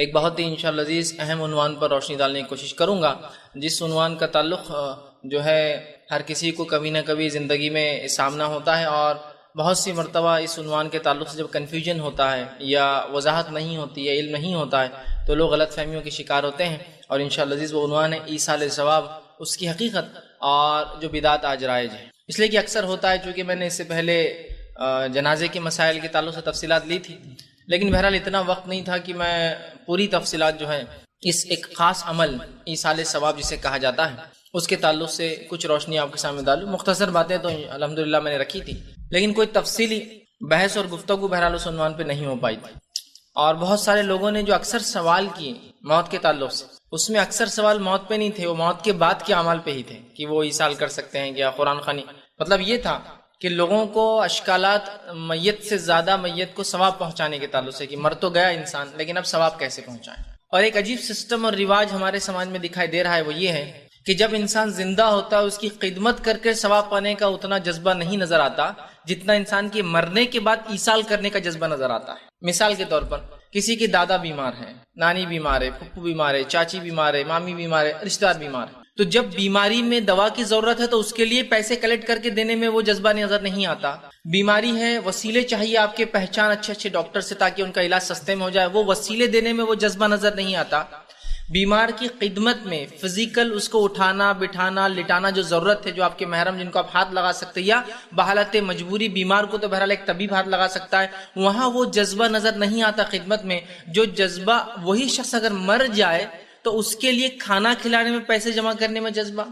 ایک بہت ہی انشاءاللہ عزیز اہم عنوان پر روشنی ڈالنے کی کوشش کروں گا، جس عنوان کا تعلق جو ہے ہر کسی کو کبھی نہ کبھی زندگی میں سامنا ہوتا ہے، اور بہت سی مرتبہ اس عنوان کے تعلق سے جب کنفیوژن ہوتا ہے یا وضاحت نہیں ہوتی ہے، علم نہیں ہوتا ہے، تو لوگ غلط فہمیوں کے شکار ہوتے ہیں۔ اور انشاءاللہ عزیز وہ عنوان ہے ایصال ثواب، اس کی حقیقت اور جو بدعت آج رائج ہے۔ اس لیے کہ اکثر ہوتا ہے، چونکہ میں نے اس سے پہلے جنازے کے مسائل کے تعلق سے تفصیلات لی تھی، لیکن بہرحال اتنا وقت نہیں تھا کہ میں پوری تفصیلات جو ہے اس ایک خاص عمل ایصال ثواب جسے کہا جاتا ہے اس کے تعلق سے کچھ روشنی آپ کے سامنے ڈالوں۔ مختصر باتیں تو الحمدللہ میں نے رکھی تھی، لیکن کوئی تفصیلی بحث اور گفتگو بہرحال اس عنوان پہ نہیں ہو پائی تھی۔ اور بہت سارے لوگوں نے جو اکثر سوال کیے موت کے تعلق سے، اس میں اکثر سوال موت پہ نہیں تھے، وہ موت کے بعد کے اعمال پہ ہی تھے کہ وہ ایصال کر سکتے ہیں یا قرآن خوانی۔ مطلب یہ تھا کہ لوگوں کو اشکالات میت سے زیادہ میت کو ثواب پہنچانے کے تعلق سے، کہ مر تو گیا انسان لیکن اب ثواب کیسے پہنچائیں۔ اور ایک عجیب سسٹم اور رواج ہمارے سماج میں دکھائی دے رہا ہے، وہ یہ ہے کہ جب انسان زندہ ہوتا ہے اس کی خدمت کر کے ثواب پانے کا اتنا جذبہ نہیں نظر آتا جتنا انسان کے مرنے کے بعد ایصال کرنے کا جذبہ نظر آتا ہے۔ مثال کے طور پر کسی کے دادا بیمار ہیں، نانی بیمار ہے، پھپھو بیمار ہے، چاچی بیمار ہے، مامی بیمار ہے، رشتہ دار بیمار ہے، تو جب بیماری میں دوا کی ضرورت ہے تو اس کے لیے پیسے کلیکٹ کر کے دینے میں وہ جذبہ نظر نہیں آتا۔ بیماری ہے، وسیلے چاہیے آپ کے پہچان اچھے ڈاکٹر سے تاکہ ان کا علاج سستے میں ہو جائے، وہ وسیلے دینے میں وہ جذبہ نظر نہیں آتا۔ بیمار کی خدمت میں فزیکل اس کو اٹھانا بٹھانا لٹانا جو ضرورت ہے، جو آپ کے محرم جن کو آپ ہاتھ لگا سکتے، یا بحالت مجبوری بیمار کو تو بہرحال ایک طبیب ہاتھ لگا سکتا ہے، وہاں وہ جذبہ نظر نہیں آتا خدمت میں۔ جو جذبہ وہی شخص اگر مر جائے تو اس کے لیے کھانا کھلانے میں پیسے جمع کرنے میں جذبہ،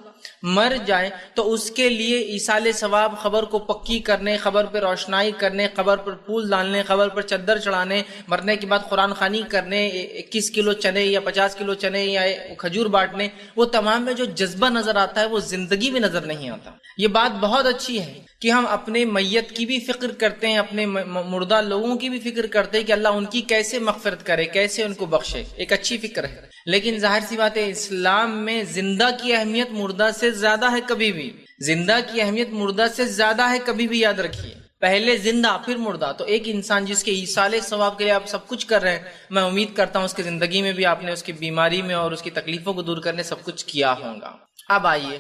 مر جائے تو اس کے لیے ایصال ثواب، خبر کو پکی کرنے، خبر پہ روشنائی کرنے، خبر پر پھول ڈالنے، خبر پر چادر چڑھانے، مرنے کے بعد قرآن خوانی کرنے، 21 کلو چنے یا 50 کلو چنے یا کھجور بانٹنے، وہ تمام میں جو جذبہ نظر آتا ہے وہ زندگی میں نظر نہیں آتا۔ یہ بات بہت اچھی ہے کہ ہم اپنے میت کی بھی فکر کرتے ہیں، اپنے مردہ لوگوں کی بھی فکر کرتے ہیں کہ اللہ ان کی کیسے مغفرت کرے، کیسے ان کو بخشے، ایک اچھی فکر ہے۔ لیکن ظاہر سی بات ہے اسلام میں زندہ کی اہمیت مردہ سے زیادہ ہے، کبھی بھی زندہ کی اہمیت مردہ سے زیادہ ہے، کبھی بھی یاد رکھیے۔ پہلے زندہ پھر مردہ۔ تو ایک انسان جس کے ایصال ثواب کے لیے آپ سب کچھ کر رہے ہیں، میں امید کرتا ہوں اس کی زندگی میں بھی آپ نے اس کی بیماری میں اور اس کی تکلیفوں کو دور کرنے سب کچھ کیا ہوگا۔ اب آئیے،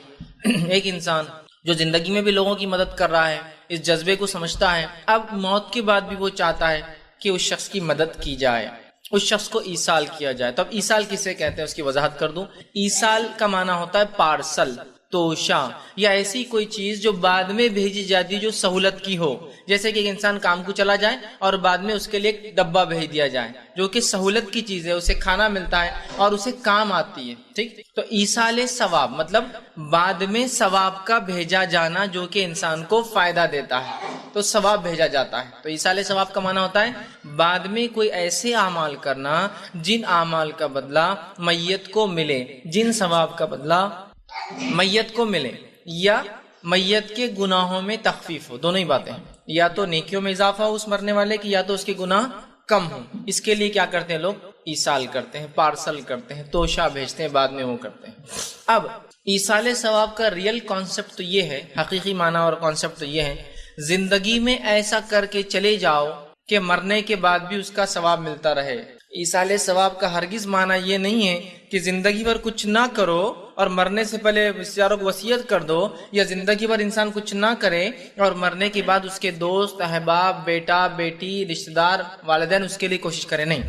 ایک انسان جو زندگی میں بھی لوگوں کی مدد کر رہا ہے، اس جذبے کو سمجھتا ہے، اب موت کے بعد بھی وہ چاہتا ہے کہ اس شخص کی مدد کی جائے، اس شخص کو ایصال کیا جائے۔ تو اب ایصال کسے کہتے ہیں اس کی وضاحت کر دوں۔ ایصال کا معنی ہوتا ہے پارسل، توشہ، یا ایسی کوئی چیز جو بعد میں بھیجی جاتی جو سہولت کی ہو، جیسے کہ ایک انسان کام کو چلا جائے اور بعد میں اس کے لیے ایک ڈبہ بھیج دیا جائے جو کہ سہولت کی چیز ہے، اسے کھانا ملتا ہے اور اسے کام آتی ہے، ٹھیک۔ تو ایصال ثواب مطلب بعد میں ثواب کا بھیجا جانا جو کہ انسان کو فائدہ دیتا ہے، تو ثواب بھیجا جاتا ہے۔ تو ایصال ثواب کا معنی ہوتا ہے بعد میں کوئی ایسے اعمال کرنا جن اعمال کا بدلہ میت کو ملے، جن ثواب کا بدلہ میت کو ملے، یا میت کے گناہوں میں تخفیف ہو، دونوں ہی باتیں ہیں، یا تو نیکیوں میں اضافہ ہو اس مرنے والے کی، یا تو اس کے گناہ کم ہو۔ اس کے لیے کیا کرتے ہیں لوگ؟ ایصال کرتے ہیں، پارسل کرتے ہیں، توشہ بھیجتے ہیں، بعد میں وہ کرتے ہیں۔ اب ایصال ثواب کا ریئل کانسیپٹ تو یہ ہے، حقیقی معنی اور کانسیپٹ تو یہ ہے، زندگی میں ایسا کر کے چلے جاؤ کہ مرنے کے بعد بھی اس کا ثواب ملتا رہے۔ ایصال ثواب کا ہرگز معنی یہ نہیں ہے کہ زندگی بھر کچھ نہ کرو اور مرنے سے پہلے رشتہ داروں کو وصیت کر دو، یا زندگی بھر انسان کچھ نہ کرے اور مرنے کے بعد اس کے دوست، احباب، بیٹا، بیٹی، رشتہ دار، والدین اس کے لیے کوشش کریں، نہیں۔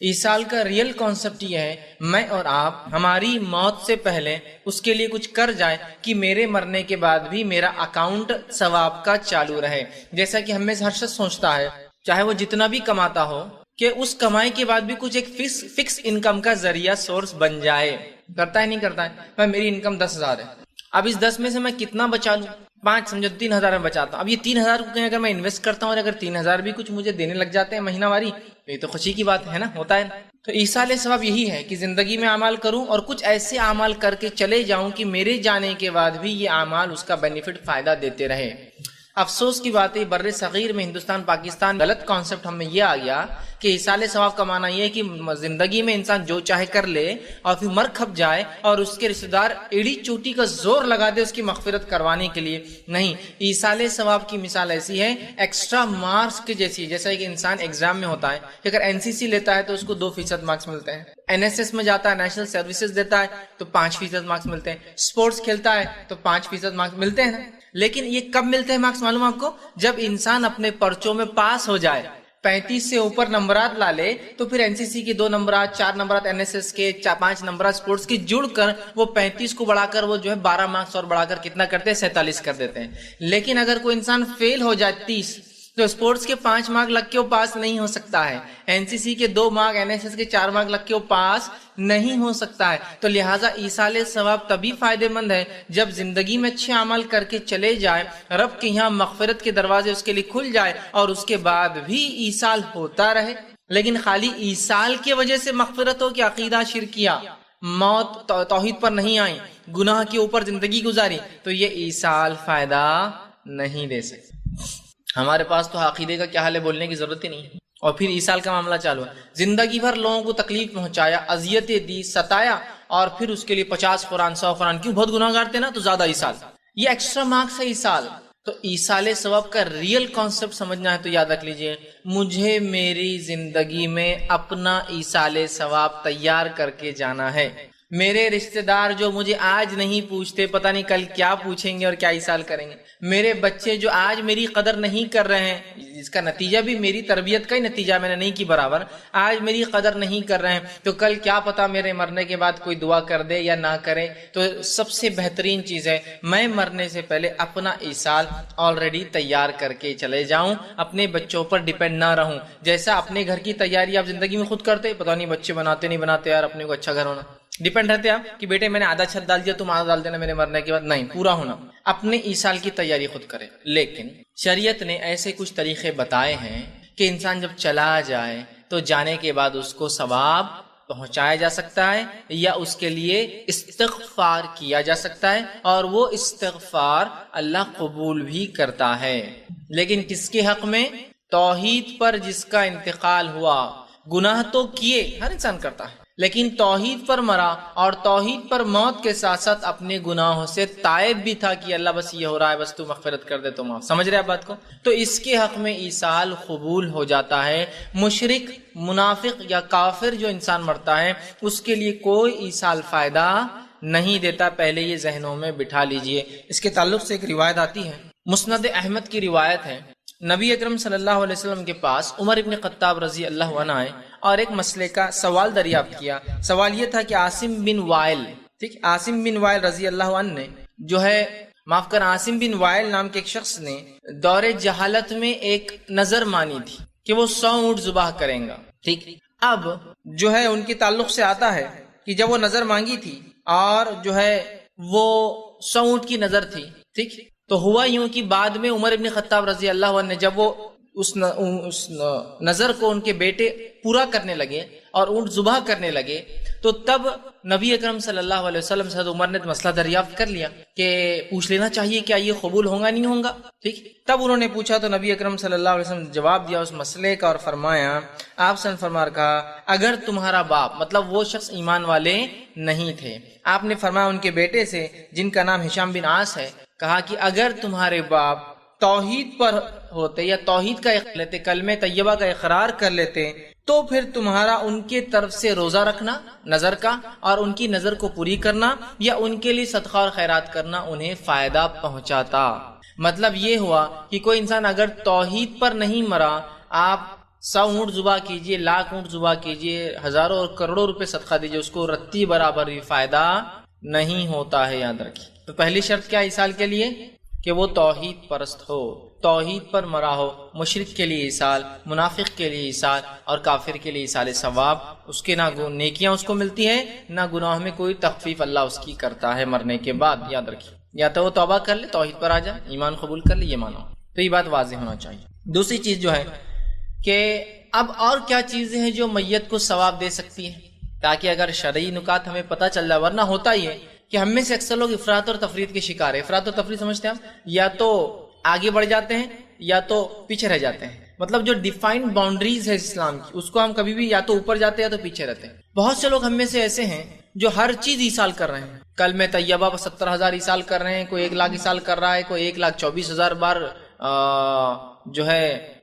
ایصال کا ریئل کانسیپٹ یہ ہے میں اور آپ ہماری موت سے پہلے اس کے لیے کچھ کر جائیں کہ میرے مرنے کے بعد بھی میرا اکاؤنٹ ثواب کا چالو رہے۔ جیسا کہ ہم میں سے ہر شخص سوچتا ہے، چاہے وہ جتنا بھی کماتا ہو، کہ اس کمائی کے بعد بھی کچھ ایک فکس انکم کا ذریعہ سورس بن جائے۔ کرتا ہے نہیں کرتا ہے؟ میں میری انکم 10,000 ہے، اب اس 10 میں سے میں کتنا بچا لوں؟ 5 سمجھو 3,000 میں بچاتا ہوں۔ اب یہ 3,000 کو کہیں اگر میں انویسٹ کرتا ہوں اور اگر 3,000 بھی کچھ مجھے دینے لگ جاتے ہیں مہینہ واری، تو یہ تو خوشی کی بات ہے نا، ہوتا ہے نا۔ تو ایصال ثواب یہی ہے کہ زندگی میں اعمال کروں اور کچھ ایسے اعمال کر کے چلے جاؤں کہ میرے جانے کے بعد بھی یہ اعمال اس کا بینیفٹ، فائدہ دیتے رہے۔ افسوس کی بات ہے بر صغیر میں ہندوستان پاکستان غلط کانسیپٹ ہم میں یہ آ گیا کہ ایصال ثواب کا معنی یہ ہے کہ زندگی میں انسان جو چاہے کر لے اور پھر مر کھپ جائے اور اس کے رشتہ دار ایڑی چوٹی کا زور لگا دے اس کی مغفرت کروانے کے لیے. نہیں، ایصال ثواب کی مثال ایسی ہے ایکسٹرا مارکس کے جیسی ہے. جیسا کہ انسان ایگزام میں ہوتا ہے کہ اگر NCC لیتا ہے تو اس کو 2% مارکس ملتے ہیں، NSS میں جاتا ہے نیشنل سروسز دیتا ہے تو 5% مارکس ملتے ہیں، اسپورٹس کھیلتا ہے تو 5% مارکس ملتے ہیں نا. لیکن یہ کب ملتے ہیں مارکس معلوم آپ کو؟ جب انسان اپنے پرچوں میں پاس ہو جائے، 35 سے اوپر نمبرات لا لے تو پھر NCC کے 2 نمبرات، 4 نمبرات NSS کے، 5 نمبرات اسپورٹس کے جڑ کر وہ 35 کو بڑھا کر وہ جو ہے 12 مارکس اور بڑھا کر کتنا کرتے ہیں؟ 47 کر دیتے ہیں. لیکن اگر کوئی انسان فیل ہو جائے 30 تو اسپورٹس کے 5 مارک لگ کے وہ پاس نہیں ہو سکتا ہے، NCC کے 2 مارک، NSS کے 4 مارک لگ کے وہ پاس نہیں ہو سکتا ہے. تو لہٰذا ایصال ثواب تبھی فائدہ مند ہے جب زندگی میں اچھے عمل کر کے چلے جائے، رب کے یہاں مغفرت کے دروازے اس کے لیے کھل جائے اور اس کے بعد بھی ایصال ہوتا رہے. لیکن خالی ایصال کی وجہ سے مغفرت ہو کہ عقیدہ شرکیہ، موت توحید پر نہیں آئی، گناہ کے اوپر زندگی گزاری، تو یہ ایصال فائدہ نہیں دے سکتی. ہمارے پاس تو عقیدے کا کیا حال ہے بولنے کی ضرورت ہی نہیں ہے، اور پھر ایصال کا معاملہ چالو ہے. زندگی بھر لوگوں کو تکلیف پہنچایا، اذیتیں دی، ستایا، اور پھر اس کے لیے 50 قرآن 100 قرآن، کیوں؟ بہت گناہ گار تھے نا تو زیادہ ایصال. یہ ایکسٹرا مارکس ہے ایصال. تو ایصال ثواب کا ریئل کانسیپٹ سمجھنا ہے تو یاد رکھ لیجئے، مجھے میری زندگی میں اپنا ایصال ثواب تیار کر کے جانا ہے. میرے رشتہ دار جو مجھے آج نہیں پوچھتے، پتہ نہیں کل کیا پوچھیں گے اور کیا ایصال کریں گے. میرے بچے جو آج میری قدر نہیں کر رہے ہیں، جس کا نتیجہ بھی میری تربیت کا ہی نتیجہ میں نے نہیں کی برابر، آج میری قدر نہیں کر رہے ہیں تو کل کیا پتا میرے مرنے کے بعد کوئی دعا کر دے یا نہ کرے. تو سب سے بہترین چیز ہے میں مرنے سے پہلے اپنا ایصال آلریڈی تیار کر کے چلے جاؤں، اپنے بچوں پر ڈیپینڈ نہ رہوں. جیسا اپنے گھر کی تیاری آپ زندگی میں خود کرتے، پتہ نہیں بچے بناتے نہیں بناتے، یار اپنے کو اچھا گھر ہونا، ڈیپینڈ رہتے آپ کہ بیٹے میں نے آدھا چھت ڈال دیا تم آدھا ڈال دینا میرے مرنے کے بعد. نہیں، پورا ہونا، اپنے ایصال کی تیاری خود کرے. لیکن شریعت نے ایسے کچھ طریقے بتائے ہیں کہ انسان جب چلا جائے تو جانے کے بعد اس کو ثواب پہنچایا جا سکتا ہے یا اس کے لیے استغفار کیا جا سکتا ہے، اور وہ استغفار اللہ قبول بھی کرتا ہے. لیکن کس کے حق میں؟ توحید پر جس کا انتقال ہوا. گناہ تو کیے ہر انسان کرتا ہے، لیکن توحید پر مرا اور توحید پر موت کے ساتھ ساتھ اپنے گناہوں سے تائب بھی تھا کہ اللہ بس یہ ہو رہا ہے، بس تو مغفرت کر دے تو معاف. سمجھ رہے آپ بات کو؟ تو اس کے حق میں ایصال قبول ہو جاتا ہے. مشرک، منافق یا کافر جو انسان مرتا ہے اس کے لیے کوئی ایصال فائدہ نہیں دیتا. پہلے یہ ذہنوں میں بٹھا لیجئے. اس کے تعلق سے ایک روایت آتی ہے، مسند احمد کی روایت ہے. نبی اکرم صلی اللہ علیہ وسلم کے پاس عمر ابن خطاب رضی اللہ عنہ آئے اور ایک مسئلے کا سوال دریافت کیا. سوال یہ تھا کہ عاصم بن وائل، ٹھیک، عاصم بن وائل رضی اللہ عنہ نے جو ہے، معاف کر، عاصم بن وائل نام کے ایک شخص نے دور جہالت میں ایک نظر مانی تھی کہ وہ 100 اونٹ ذبح کریں گا. ٹھیک، اب جو ہے ان کے تعلق سے آتا ہے کہ جب وہ نظر مانگی تھی اور جو ہے وہ 100 اونٹ کی نظر تھی، ٹھیک، تو ہوا یوں کہ بعد میں عمر ابن خطاب رضی اللہ عنہ نے جب وہ اس نظر کو ان کے بیٹے پورا کرنے لگے اور اونٹ ذبح کرنے لگے تو تب نبی اکرم صلی اللہ علیہ وسلم سے عمر نے مسئلہ دریافت کر لیا کہ پوچھ لینا چاہیے کیا یہ قبول ہوگا نہیں ہوگا. ٹھیک، تب انہوں نے پوچھا تو نبی اکرم صلی اللہ علیہ وسلم نے جواب دیا اس مسئلے کا اور فرمایا، آپ سے فرمار کہا اگر تمہارا باپ، مطلب وہ شخص ایمان والے نہیں تھے، آپ نے فرمایا ان کے بیٹے سے جن کا نام ہشام بن عاص ہے، کہا کہ اگر تمہارے باپ توحید پر ہوتے یا توحید کا لیتے، کلمہ طیبہ کا اقرار کر لیتے تو پھر تمہارا ان کے طرف سے روزہ رکھنا نظر کا اور ان کی نظر کو پوری کرنا یا ان کے لیے صدقہ اور خیرات کرنا انہیں فائدہ پہنچاتا. مطلب یہ ہوا کہ کوئی انسان اگر توحید پر نہیں مرا، آپ 100 اونٹ ذبح کیجئے، 1,00,000 اونٹ ذبح کیجئے، ہزاروں اور کروڑوں روپے صدقہ دیجئے، اس کو رتی برابر بھی فائدہ نہیں ہوتا ہے، یاد رکھیے. تو پہلی شرط کیا ایصال کے لیے؟ کہ وہ توحید پرست ہو، توحید پر مرا ہو. مشرک کے لیے ایصال، منافق کے لیے ایصال اور کافر کے لیے ایصال ثواب. اس کے نہ نیکیاں اس کو ملتی ہیں، نہ گناہ میں کوئی تخفیف اللہ اس کی کرتا ہے مرنے کے بعد. یاد رکھیے، یا تو وہ توبہ کر لے، توحید پر آ جائے، ایمان قبول کر لے، یہ مانو. تو یہ بات واضح ہونا چاہیے. دوسری چیز جو ہے کہ اب اور کیا چیزیں ہیں جو میت کو ثواب دے سکتی ہیں، تاکہ اگر شرعی نکات ہمیں پتہ چل جائے. ورنہ ہوتا ہی ہے کہ ہم میں سے اکثر لوگ افراط اور تفریط کے شکار ہیں. افراط اور تفریط سمجھتے ہیں آپ؟ یا تو آگے بڑھ جاتے ہیں یا تو پیچھے رہ جاتے ہیں. مطلب جو ڈیفائنڈ باؤنڈریز ہے اسلام کی اس کو ہم کبھی بھی یا تو اوپر جاتے ہیں یا تو پیچھے رہتے ہیں. بہت سے لوگ ہم میں سے ایسے ہیں جو ہر چیز ایصال کر رہے ہیں. کلمہ طیبہ 70,000 ایصال کر رہے ہیں, کوئی 1,00,000 ایصال کر رہا ہے, کوئی 1,24,000 بار جو ہے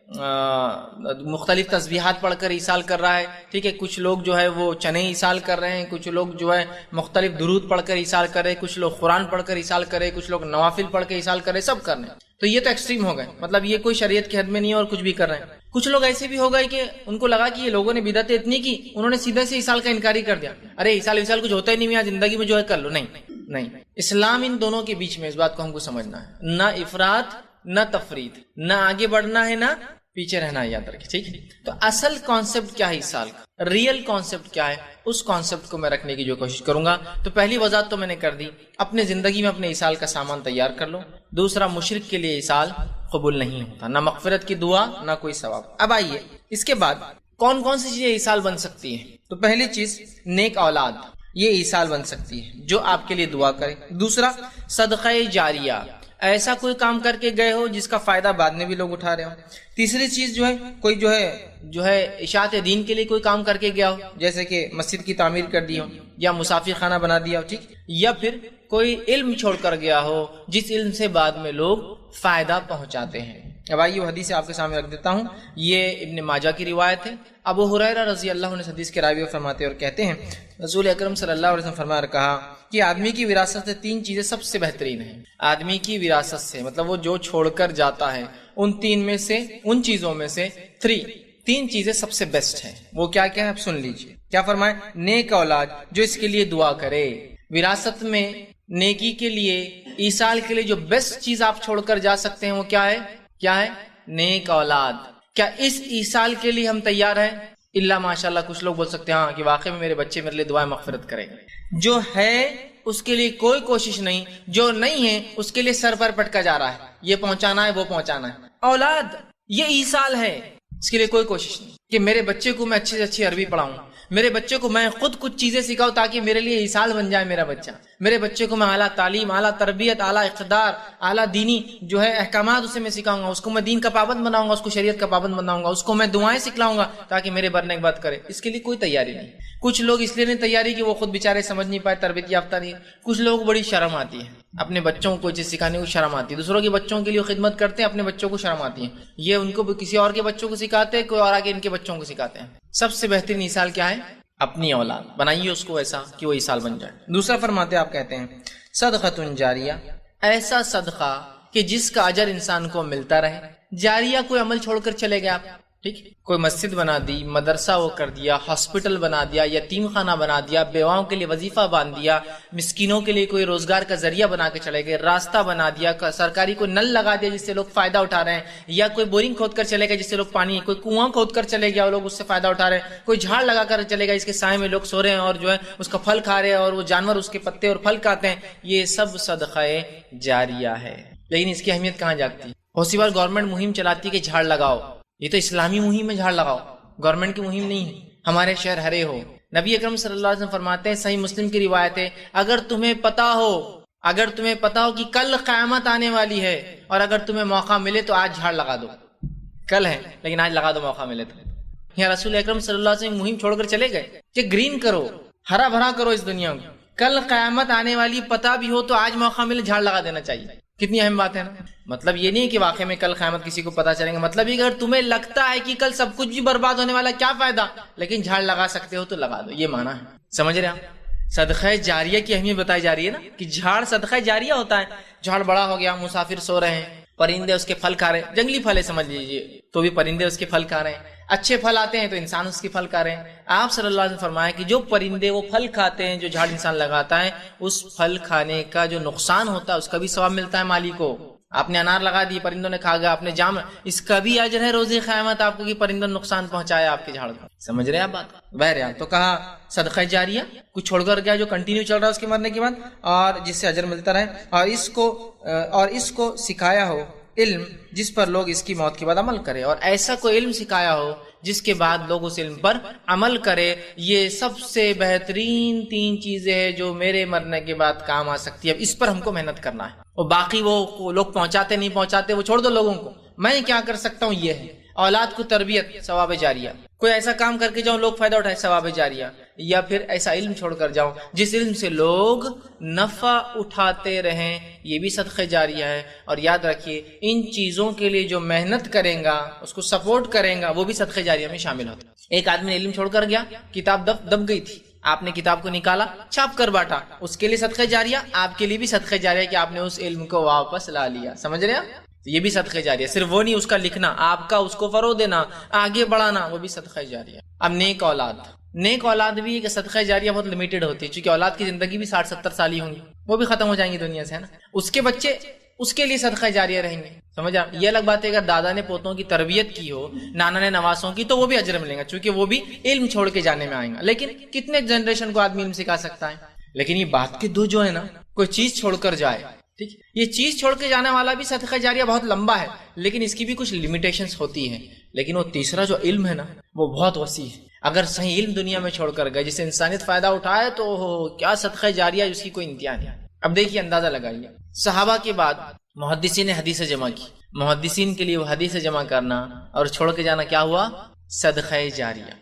مختلف تسبیحات پڑھ کر ایصال کر رہا ہے. ٹھیک ہے, کچھ لوگ جو ہے وہ چنے ایصال کر رہے ہیں, کچھ لوگ جو ہے مختلف درود پڑھ کر ایصال کر رہے ہیں, کچھ لوگ قرآن پڑھ کر ایصال کر رہے ہیں, کچھ لوگ نوافل پڑھ کے ایصال کر رہے ہیں, سب کر رہے ہیں. تو یہ تو ایکسٹریم ہو گئے, مطلب یہ کوئی شریعت کی حد میں نہیں ہے اور کچھ بھی کر رہے ہیں. کچھ لوگ ایسے بھی ہو گئے کہ ان کو لگا کہ یہ لوگوں نے بدعتیں اتنی کی, انہوں نے سیدھے سے ایصال کا انکار ہی کر دیا. ارے ایصال کچھ ہوتا ہی نہیں, زندگی میں جو ہے کر لو. نہیں, اسلام ان دونوں کے بیچ میں, اس بات کو ہم کو سمجھنا ہے. نہ افراط نہ تفریط, نہ آگے بڑھنا ہے نہ پیچھے رہنا ہے, یاد رکھیں. ٹھیک ہے, تو اصل کانسیپٹ کیا ہے ایصال کا, ریئل کانسیپٹ کیا ہے, اس کانسیپٹ کو میں رکھنے کی جو کوشش کروں گا. تو پہلی وضاحت تو میں نے کر دی, اپنے زندگی میں اپنے ایصال کا سامان تیار کر لو. دوسرا, مشرک کے لیے ایصال قبول نہیں ہوتا, نہ مغفرت کی دعا نہ کوئی ثواب. اب آئیے اس کے بعد کون کون سی چیزیں ایصال بن سکتی ہیں. تو پہلی چیز نیک اولاد, یہ ایصال بن سکتی ہے جو آپ کے لیے دعا کرے. دوسرا, صدقہ جاریہ, ایسا کوئی کام کر کے گئے ہو جس کا فائدہ بعد میں بھی لوگ اٹھا رہے ہو. تیسری چیز جو ہے کوئی جو ہے اشاعت دین کے لیے کوئی کام کر کے گیا ہو, جیسے کہ مسجد کی تعمیر کر دی ہو یا مسافر خانہ بنا دیا ہو. ٹھیک, یا پھر کوئی علم چھوڑ کر گیا ہو جس علم سے بعد میں لوگ فائدہ پہنچاتے ہیں. اب آئیے وہ حدیث آپ کے سامنے رکھ دیتا ہوں. یہ ابن ماجہ کی روایت ہے. ابو ہریرہ رضی اللہ عنہ حدیث کے راوی فرماتے اور کہتے ہیں رسول اکرم صلی اللہ علیہ وسلم فرمایا اور کہا کہ آدمی کی وراثت سے 3 چیزیں سب سے بہترین ہیں. آدمی کی وراثت سے مطلب وہ جو چھوڑ کر جاتا ہے ان چیزوں میں سے 3 چیزیں سب سے بیسٹ ہیں. وہ کیا کیا ہے آپ سن لیجئے. کیا فرمائے, نیک اولاد جو اس کے لیے دعا کرے. وراثت میں نیکی کے لیے, ایصال کے لیے جو بیسٹ چیز آپ چھوڑ کر جا سکتے ہیں وہ کیا ہے, نیک اولاد. کیا اس ایصال کے لیے ہم تیار ہیں؟ اللہ ماشاءاللہ کچھ لوگ بول سکتے ہیں ہاں کہ واقعی میں میرے بچے میرے لیے دعائیں مغفرت کریں. جو ہے اس کے لیے کوئی کوشش نہیں, جو نہیں ہے اس کے لیے سر پر پٹکا جا رہا ہے, یہ پہنچانا ہے وہ پہنچانا ہے. اولاد یہ ایصال ہے, اس کے لیے کوئی کوشش نہیں کہ میرے بچے کو میں اچھی سے اچھی عربی پڑھاؤں, میرے بچے کو میں خود کچھ چیزیں سکھاؤں تاکہ میرے لیے ایصال بن جائے میرا بچہ. میرے بچے کو میں اعلیٰ تعلیم, اعلیٰ تربیت, اعلیٰ اقتدار, اعلیٰ دینی جو ہے احکامات اسے میں سکھاؤں گا, اس کو میں دین کا پابند بناؤں گا, اس کو شریعت کا پابند بناؤں گا, اس کو میں دعائیں سکھلاؤں گا تاکہ میرے برنے کی بات کرے. اس کے لیے کوئی تیاری نہیں. کچھ لوگ اس لیے نہیں تیاری کہ وہ خود بیچارے سمجھ نہیں پائے, تربیت یافتہ نہیں. کچھ لوگوں کو بڑی شرم آتی ہے اپنے بچوں کو کوئی چیز سکھانے کو, شرم آتی ہے. دوسروں کے بچوں کے لیے خدمت کرتے ہیں, اپنے بچوں کو شرم آتی ہے. یہ ان کو کسی اور کے بچوں کو سکھاتے ہیں, کوئی اور آگے ان کے بچوں کو سکھاتے ہیں. سب سے بہترین ایصال کیا ہے, اپنی اولاد بنائیے اس کو ایسا کہ وہ ایصال بن جائے. دوسرا فرماتے آپ کہتے ہیں صدقۃ جاریہ, ایسا صدقہ کہ جس کا اجر انسان کو ملتا رہے. جاریہ کوئی عمل چھوڑ کر چلے گئے آپ, ٹھیک, کوئی مسجد بنا دی, مدرسہ وہ کر دیا, ہاسپٹل بنا دیا, یتیم خانہ بنا دیا, بیواؤں کے لیے وظیفہ باندھ دیا, مسکینوں کے لیے کوئی روزگار کا ذریعہ بنا کے چلے گئے, راستہ بنا دیا, سرکاری کوئی نل لگا دیا جس سے لوگ فائدہ اٹھا رہے ہیں, یا کوئی بورنگ کھود کر چلے گئے جس سے لوگ پانی, کوئی کنواں کھود کر چلے گیا اور لوگ اس سے فائدہ اٹھا رہے ہیں, کوئی جھاڑ لگا کر چلے گئے اس کے سائے میں لوگ سو رہے ہیں اور جو ہے اس کا پھل کھا رہے ہیں اور وہ جانور اس کے پتے اور پھل کھاتے ہیں. یہ سب صدقہ جاریہ ہے. لیکن اس کی اہمیت کہاں جاتی ہے؟ بہت سی بار گورنمنٹ مہم چلاتی ہے کہ جھاڑ لگاؤ, یہ تو اسلامی مہم ہے, جھاڑ لگاؤ, گورنمنٹ کی مہم نہیں ہے. ہمارے شہر ہرے ہو. نبی اکرم صلی اللہ علیہ وسلم فرماتے ہیں, صحیح مسلم کی روایت ہے, اگر تمہیں پتا ہو کہ کل قیامت آنے والی ہے اور اگر تمہیں موقع ملے تو آج جھاڑ لگا دو. کل ہے لیکن آج لگا دو, موقع ملے تو. یا رسول اکرم صلی اللہ علیہ وسلم مہم چھوڑ کر چلے گئے کہ گرین کرو, ہرا بھرا کرو اس دنیا کو. کل قیامت آنے والی پتا بھی ہو تو آج موقع ملے جھاڑ لگا دینا چاہیے. کتنی اہم بات ہے نا. مطلب یہ نہیں کہ واقعی میں کل قیامت کسی کو پتا چلے گا, مطلب یہ اگر تمہیں لگتا ہے کہ کل سب کچھ بھی برباد ہونے والا, کیا فائدہ, لیکن جھاڑ لگا سکتے ہو تو لگا دو. یہ معنی ہے, سمجھ رہے ہیں. صدقہ جاریہ کی اہمیت بتائی جا رہی ہے نا کہ جھاڑ صدقہ جاریہ ہوتا ہے. جھاڑ بڑا ہو گیا, مسافر سو رہے ہیں, پرندے اس کے پھل کھا رہے ہیں, جنگلی پھل ہے سمجھ لیجیے, تو بھی پرندے اس کے پھل کھا رہے ہیں. اچھے پھل آتے ہیں تو انسان اس کے پھل کھا رہے ہیں. آپ صلی اللہ علیہ وسلم فرمایا کہ جو پرندے وہ پھل کھاتے ہیں جو جھاڑ انسان لگاتا ہے, اس پھل کھانے کا جو نقصان ہوتا ہے اس کا بھی ثواب ملتا ہے مالی کو. آپ نے انار لگا دی, پرندوں نے کھا گیا, آپ نے جام, اس کا بھی اجر ہے روز قیامت آپ کو کہ پرندوں نے نقصان پہنچایا آپ کے جھاڑ کو. سمجھ رہے ہیں آپ بات. بہرحال تو کہا صدقہ جاریہ کچھ چھوڑ کر گیا جو کنٹینیو چل رہا ہے اس کے مرنے کے بعد, اور جس سے اجر ملتا رہے, اور اس کو سکھایا ہو علم جس پر لوگ اس کی موت کے بعد عمل کرے, اور ایسا کوئی علم سکھایا ہو جس کے بعد لوگ اس علم پر عمل کرے. یہ سب سے بہترین 3 چیزیں ہیں جو میرے مرنے کے بعد کام آ سکتی ہے. اب اس پر ہم کو محنت کرنا ہے. اور باقی وہ لوگ پہنچاتے نہیں پہنچاتے وہ چھوڑ دو لوگوں کو. میں کیا کر سکتا ہوں یہ ہے اولاد کو تربیت، ثواب جاریہ. کوئی ایسا کام کر کے جاؤں لوگ فائدہ اٹھائے، ثواب جاریہ. یا پھر ایسا علم چھوڑ کر جاؤں جس علم سے لوگ نفع اٹھاتے رہیں، یہ بھی صدقہ جاریہ ہے. اور یاد رکھیے ان چیزوں کے لیے جو محنت کریں گا، اس کو سپورٹ کریں گا، وہ بھی صدقہ جاریہ میں شامل ہوتا ہے. ایک آدمی نے علم چھوڑ کر گیا، کتاب دب گئی تھی، آپ نے کتاب کو نکالا چھاپ کر بانٹا، اس کے لیے صدقہ جاریہ، آپ کے لیے بھی صدقہ جاریہ کہ آپ نے اس علم کو واپس لا لیا. سمجھ رہے ہیں؟ یہ بھی صدقہ جاریہ. صرف وہ نہیں اس کا لکھنا، آپ کا اس کو فروغ دینا، آگے بڑھانا، وہ بھی صدقہ جاریہ. اب نیک اولاد بھی ایک صدقہ جاریہ بہت لمیٹڈ ہوتی ہے، چونکہ اولاد کی زندگی بھی 60-70 سال ہی ہوں گی، وہ بھی ختم ہو جائیں گی دنیا سے، ہے نا. اس کے بچے اس کے لیے صدقہ جاریہ رہیں گے. سمجھا؟ یہ الگ بات ہے اگر دادا نے پوتوں کی تربیت کی ہو، نانا نے نواسوں کی، تو وہ بھی اجر ملے گا، چونکہ وہ بھی علم چھوڑ کے جانے میں آئیں گا. لیکن کتنے جنریشن کو آدمی علم سکھا سکتا ہے؟ لیکن یہ بات کے دو جو ہے نا، کوئی چیز چھوڑ کر جائے، ٹھیک، یہ چیز چھوڑ کے جانے والا بھی صدقہ جاریہ بہت لمبا ہے، لیکن اس کی بھی کچھ لمیٹیشنز ہوتی ہیں. لیکن وہ تیسرا جو علم ہے نا، وہ بہت وسیع ہے. اگر صحیح علم دنیا میں چھوڑ کر گئے جس سے انسانیت فائدہ اٹھائے تو کیا صدقہ جاریہ ہے، اس کی کوئی انتہا نہیں. اب دیکھیے اندازہ لگائیے، صحابہ کے بعد محدثین نے حدیث جمع کی. محدثین کے لیے وہ حدیث جمع کرنا اور چھوڑ کے جانا کیا ہوا؟ صدقہ جاریہ.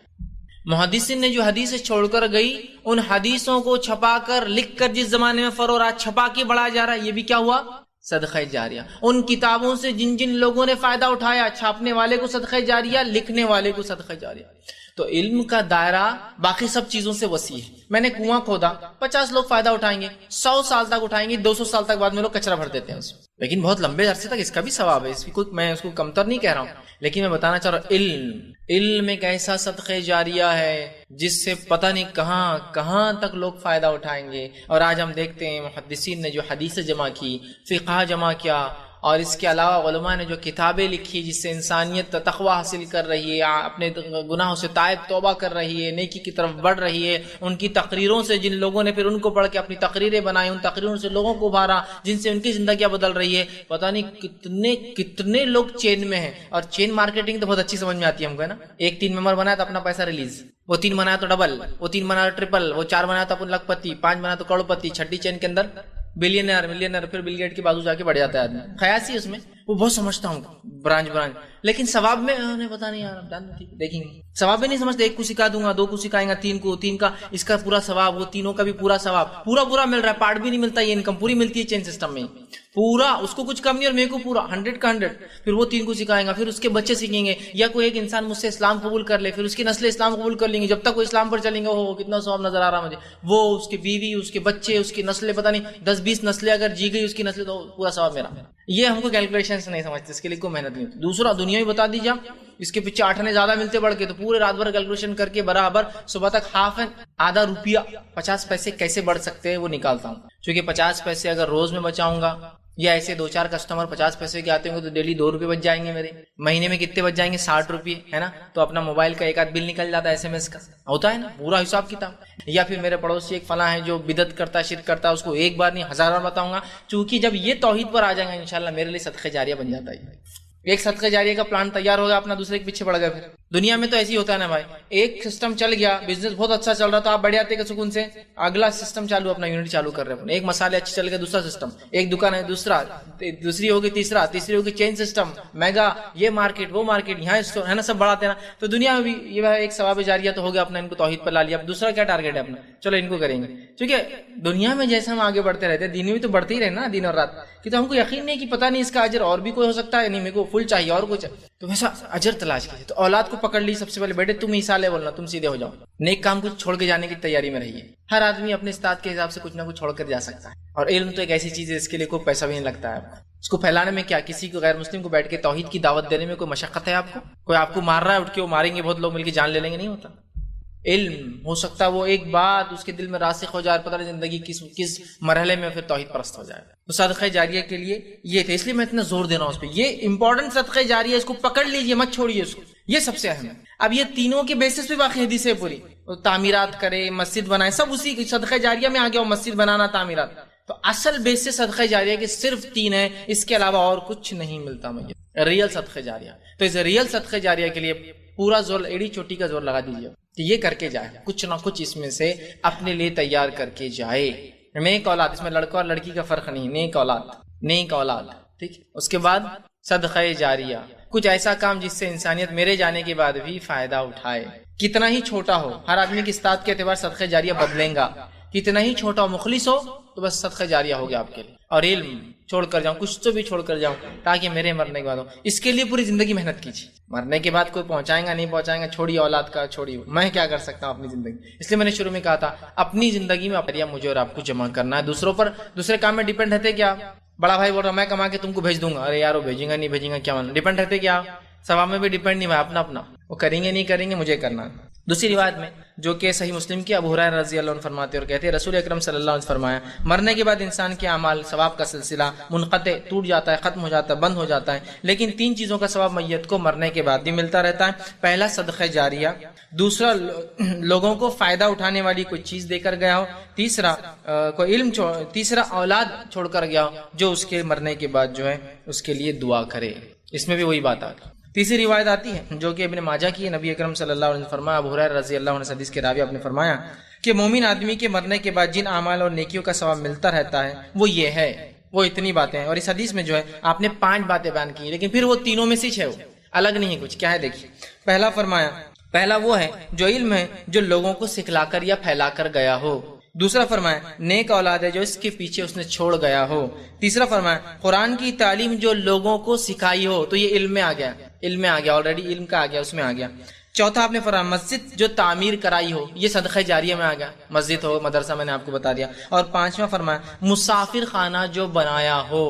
محدثین نے جو حدیث چھوڑ کر گئی، ان حدیثوں کو چھپا کر لکھ کر جس زمانے میں فروغ رہا، چھپا کے بڑھایا جا رہا ہے، یہ بھی کیا ہوا؟ صدقہ جاریہ. ان کتابوں سے جن لوگوں نے فائدہ اٹھایا، چھاپنے والے کو صدقہ جاریہ، لکھنے والے کو صدقہ جاریہ. تو علم کا دائرہ باقی سب چیزوں سے وسیع ہے. میں نے کنواں کھودا، 50 لوگ فائدہ اٹھائیں گے، 100 سال تک اٹھائیں گے، 200 سال تک بعد میں لوگ کچرا بھر دیتے ہیں اس میں. لیکن بہت لمبے عرصے تک اس کا بھی ثواب ہے، اس کی میں اس کو کمتر نہیں کہہ رہا ہوں. لیکن میں بتانا چاہ رہا ہوں علم ایک ایسا صدقہ جاریہ ہے جس سے پتہ نہیں کہاں تک لوگ فائدہ اٹھائیں گے. اور آج ہم دیکھتے ہیں محدثین نے جو حدیث جمع کی، فقہ جمع کیا، اور اس کے علاوہ علماء نے جو کتابیں لکھی جس سے انسانیت تقوی حاصل کر رہی ہے، اپنے گناہوں سے تائب توبہ کر رہی ہے، نیکی کی طرف بڑھ رہی ہے. ان کی تقریروں سے جن لوگوں نے پھر ان کو پڑھ کے اپنی تقریریں بنائی، ان تقریروں سے لوگوں کو ابھارا جن سے ان کی زندگیاں بدل رہی ہے. پتہ نہیں کتنے لوگ چین میں ہیں. اور چین مارکیٹنگ تو بہت اچھی سمجھ میں آتی ہے ہم کو، ہے نا. ایک 3 ممبر بنایا تو اپنا پیسہ ریلیز، وہ 3 بنایا تو ڈبل، وہ 3 بنایا تو ٹرپل، وہ 4 بنایا تو اپن لکھ پتی، 5 بنایا تو کروڑ پتی، چھٹی چین کے اندر ملینئر، پھر بل گیٹ کے بازو جا کے بڑھ جاتا ہے آدمی. خیاسی اس میں وہ بہت سمجھتا ہوں برانچ، لیکن ثواب میں پتا نہیں یار، دیکھیں گے ثواب بھی نہیں سمجھتے. 1 کو سکھا دوں گا، 2 کو سکھائیں گا، 3 کو، 3 کا اس کا پورا ثواب، وہ تینوں کا بھی پورا ثواب پورا مل رہا ہے. پارٹ بھی نہیں ملتا، یہ انکم پوری ملتی ہے چین سسٹم میں پورا. اس کو کچھ کم نہیں اور میرے کو پورا 100 کا 100. پھر وہ 3 کو سکھائیں گا، پھر اس کے بچے سیکھیں گے. یا کوئی ایک انسان مجھ سے اسلام قبول کر لے، پھر اس کی نسلیں اسلام قبول کر لیں گے. جب تک وہ اسلام پر چلیں گے، وہ کتنا ثواب نظر آ رہا مجھے. وہ اس کی بیوی، اس کے بچے، اس کی نسلیں، پتہ نہیں 10-20 نسلیں اگر جی گئی اس کی نسلیں، تو پورا ثواب میرا. یہ ہم کو کیلکولیشن سے نہیں سمجھتے، اس کے لیے کوئی محنت نہیں ہوتی. دوسرا دنیا میں بتا دیجیے، اس کے پیچھے 8 آنے زیادہ ملتے بڑھ کے، تو پورے رات بھر کیلکولیشن کر کے برابر صبح تک آدھا روپیہ 50 پیسے کیسے بڑھ سکتے ہیں وہ نکالتا ہوں. چونکہ 50 پیسے اگر روز میں بچاؤں گا، یا ایسے 2-4 کسٹمر 50 پیسے کے آتے ہوں گے تو ڈیلی 2 روپے بچ جائیں گے میرے. مہینے میں کتنے بچ جائیں گے؟ 60 روپے، ہے نا. تو اپنا موبائل کا 1 آدھ بل نکل جاتا ہے، SMS کا ہوتا ہے نا، پورا حساب کتاب. یا پھر میرے پڑوسی ایک فلاں ہے جو بدعت کرتا ہے، شرک کرتا ہے، اس کو ایک بار نہیں 1000 بار بتاؤں گا. چونکہ جب یہ توحید پر آ جائیں گا انشاءاللہ میرے لیے صدقہ جاریہ بن جاتا ہے. ایک صدقہ جاریہ کا پلان تیار ہوگا، اپنا دوسرے کے پیچھے بڑھ گئے. پھر دنیا میں تو ایسے ہی ہوتا ہے نا بھائی، ایک سسٹم چل گیا، بزنس بہت اچھا چل رہا تھا، آپ بڑھ جاتے کہ سکون سے اگلا سسٹم چالو، اپنا یونٹ چالو کر رہے ہیں. ایک مسالے اچھے چل گئے، دوسرا سسٹم، ایک دکان ہے دوسرا، دوسری ہوگی تیسرا، تیسری ہوگی چین سسٹم، میگا، یہ مارکیٹ وہ مارکیٹ، یہاں اسٹور، ہے نا، سب بڑھاتے ہیں نا. تو دنیا میں بھی یہ ایک ثواب جاریہ تو ہو گیا اپنا، ان کو توحید پر لا لیا. اب دوسرا کیا ٹارگیٹ ہے اپنا؟ چلو ان کو کریں گے. کیونکہ دنیا میں جیسے ہم آگے بڑھتے رہتے ہیں، دین میں بھی تو بڑھتے ہی رہے نا، دن اور رات کی. تو ہم کو یقین نہیں کہ پتہ نہیں اس کا اجر اور بھی کوئی ہو سکتا ہے، نہیں میرے کو فل چاہیے اور کچھ، تو ویسا اجر تلاش کیجیے. تو اولاد کو پکڑ لی سب سے پہلے، بیٹے تم ہی سالے بولنا، تم سیدھے ہو جاؤ، نیک کام کچھ چھوڑ کے جانے کی تیاری میں رہیے. ہر آدمی اپنے استاد کے حساب سے کچھ نہ کچھ چھوڑ کر جا سکتا ہے. اور علم تو ایک ایسی چیز ہے، اس کے لیے کوئی پیسہ بھی نہیں لگتا ہے. اس کو پھیلانے میں کیا، کسی کو غیر مسلم کو بیٹھ کے توحید کی دعوت دینے میں کوئی مشقت ہے آپ کو؟ کوئی آپ کو مار رہا ہے اٹھ کے وہ ماریں گے، بہت لوگ مل کے جان لے لیں گے، نہیں ہوتا. علم ہو سکتا ہے وہ ایک بات اس کے دل میں راسخ ہو جائے، پتہ نہیں زندگی کس مرحلے میں پھر توحید پرست ہو جائے. تو صدقہ جاریہ کے لیے یہ تھے، اس لیے میں اتنا زور دے رہا ہوں اس پہ. یہ امپورٹنٹ صدقہ جاریہ، اس کو پکڑ لیجئے، مت چھوڑیے اس کو، یہ سب سے اہم ہے. اب یہ تینوں کے بیسس پہ باقی حدیث ہے پوری، تعمیرات کرے، مسجد بنائے، سب اسی صدقہ جاریہ میں آ گیا، مسجد بنانا، تعمیرات. تو اصل بیسس صدقہ جاریہ کے صرف 3 ہیں، اس کے علاوہ اور کچھ نہیں ملتا مجھے ریئل صدقہ جاریہ. تو اس ریئل صدقہ جاریہ کے لیے پورا زور, ایڑی چوٹی کا زور لگا دیجیے کہ یہ کر کے جائے, کچھ نہ کچھ اس میں سے اپنے لیے تیار کر کے جائے. نیک اولاد, اس میں لڑکا اور لڑکی کا فرق نہیں, نیک اولاد. ٹھیک. اس کے بعد صدقہ جاریہ, کچھ ایسا کام جس سے انسانیت میرے جانے کے بعد بھی فائدہ اٹھائے, کتنا ہی چھوٹا ہو. ہر آدمی کی استاد کے اعتبار صدقہ جاریہ بدلیں گا. کتنا ہی چھوٹا ہو, مخلص ہو تو بس صدقہ جاریہ ہو گیا آپ کے لیے. اور علم چھوڑ کر جاؤں, کچھ تو بھی چھوڑ کر جاؤں تاکہ میرے مرنے کے بعد ہو. اس کے لیے پوری زندگی محنت کیجیے. مرنے کے بعد کوئی پہنچائیں گا نہیں پہنچائیں گا, چھوڑیے اولاد کا, چھوڑیے میں کیا کر سکتا ہوں اپنی زندگی. اس لیے میں نے شروع میں کہا تھا اپنی زندگی میں مجھے اور آپ کو جمع کرنا ہے. دوسروں پر دوسرے کام میں ڈیپینڈ رہتے کیا, بڑا بھائی بول رہا میں کما کے تم کو بھیج دوں گا, ارے یار وہ بھیجیں گا نہیں بھیجیں گا کیا, ڈیپینڈ رہتے کیا, ثواب میں بھی ڈیپینڈ نہیں, اپنا وہ کریں گے نہیں کریں گے, مجھے کرنا. دوسری روایت میں جو کہ صحیح مسلم کی, ابو ہریرہ رضی اللہ عنہ فرماتے اور کہتے ہیں رسول اکرم صلی اللہ علیہ وسلم فرمایا مرنے کے بعد انسان کے اعمال ثواب کا سلسلہ منقطع, ٹوٹ جاتا ہے, ختم ہو جاتا ہے, بند ہو جاتا ہے, لیکن 3 چیزوں کا ثواب میت کو مرنے کے بعد بھی ملتا رہتا ہے. پہلا صدقہ جاریہ, دوسرا لوگوں کو فائدہ اٹھانے والی کوئی چیز دے کر گیا ہو, تیسرا کوئی علم تیسرا اولاد چھوڑ کر گیا ہو جو اس کے مرنے کے بعد جو ہے اس کے لیے دعا کرے. اس میں بھی وہی بات آ گئی. تیسری روایت آتی ہے جو کہ ابن ماجہ کی ہے, نبی اکرم صلی اللہ علیہ وسلم فرمایا, ابو ہریرہ رضی اللہ عنہ حدیث کے راوی آپ نے فرمایا کہ مومن آدمی کے مرنے کے بعد جن اعمال اور نیکیوں کا ثواب ملتا رہتا ہے وہ یہ ہے, وہ اتنی باتیں ہیں. اور اس حدیث میں جو ہے آپ نے 5 باتیں بیان کی, لیکن پھر وہ تینوں میں سے ہے, وہ الگ نہیں ہے کچھ. کیا ہے دیکھیے, پہلا فرمایا پہلا وہ ہے جو علم ہے جو لوگوں کو سکھلا کر یا پھیلا کر گیا ہو. دوسرا فرمایا نیک اولاد ہے جو اس کے پیچھے اس نے چھوڑ گیا ہو. تیسرا فرمایا قرآن کی تعلیم جو لوگوں کو سکھائی ہو, تو یہ علم میں آ گیا, آلریڈی علم کا آ گیا, اس میں آ گیا. چوتھا آپ نے فرمایا مسجد جو تعمیر کرائی ہو, یہ صدقہ جاریہ میں آ گیا, مسجد ہو مدرسہ میں نے آپ کو بتا دیا. اور 5واں فرمایا مسافر خانہ جو بنایا ہو.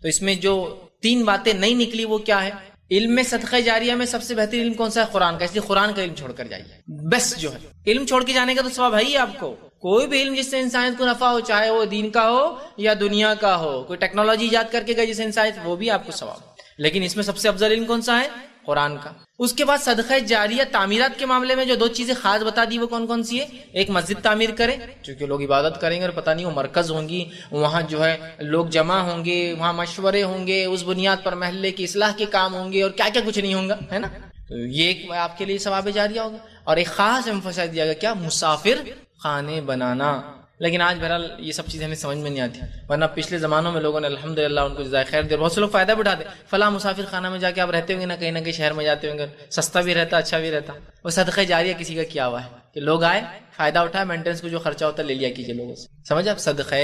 تو اس میں جو 3 باتیں نہیں نکلی وہ کیا ہے, علم میں صدقہ جاریہ میں سب سے بہترین علم کون سا ہے, قرآن کا. اس لیے قرآن کا علم چھوڑ کر جائیے, بس جو ہے علم چھوڑ کے جانے کا تو ثواب ہے ہی آپ کو. کوئی بھی علم جس سے انسانیت کو نفع ہو, چاہے وہ دین کا ہو یا دنیا کا ہو, کوئی ٹیکنالوجی ایجاد کر کے گئے جس سے انسانیت, وہ بھی آپ کو ثواب. لیکن اس میں سب سے افضل علم کون سا ہے, قرآن کا. اس کے بعد صدقہ جاریہ تعمیرات کے معاملے میں جو 2 چیزیں خاص بتا دی وہ کون کون سی ہے. ایک مسجد تعمیر کرے, چونکہ لوگ عبادت کریں گے اور پتہ نہیں وہ مرکز ہوں گی, وہاں جو ہے لوگ جمع ہوں گے, وہاں مشورے ہوں گے, اس بنیاد پر محلے کی اصلاح کے کام ہوں گے, اور کیا کیا کچھ نہیں ہوں گا, ہے نا. تو یہ ایک آپ کے لیے ثواب جاریہ ہوگا. اور ایک خاص ایمفسائز دیا گیا کیا, مسافر خانے بنانا. لیکن آج بہرحال یہ سب چیزیں ہمیں سمجھ میں نہیں آتی, ورنہ پچھلے زمانوں میں لوگوں نے الحمدللہ ان کو جزائے خیر دیا. بہت سے لوگ فائدہ بھی اٹھاتے, فلاں مسافر خانہ میں جا کے آپ رہتے ہوں گے نا, کہیں نہ کہیں شہر میں جاتے ہوں گے, سستا بھی رہتا, اچھا بھی رہتا. وہ صدقہ جاریہ کسی کا کیا ہوا ہے کہ لوگ آئے, فائدہ اٹھائے, مینٹیننس کو جو خرچہ ہوتا ہے لے لیا کیجیے لوگوں سے. سمجھ آپ, صدقہ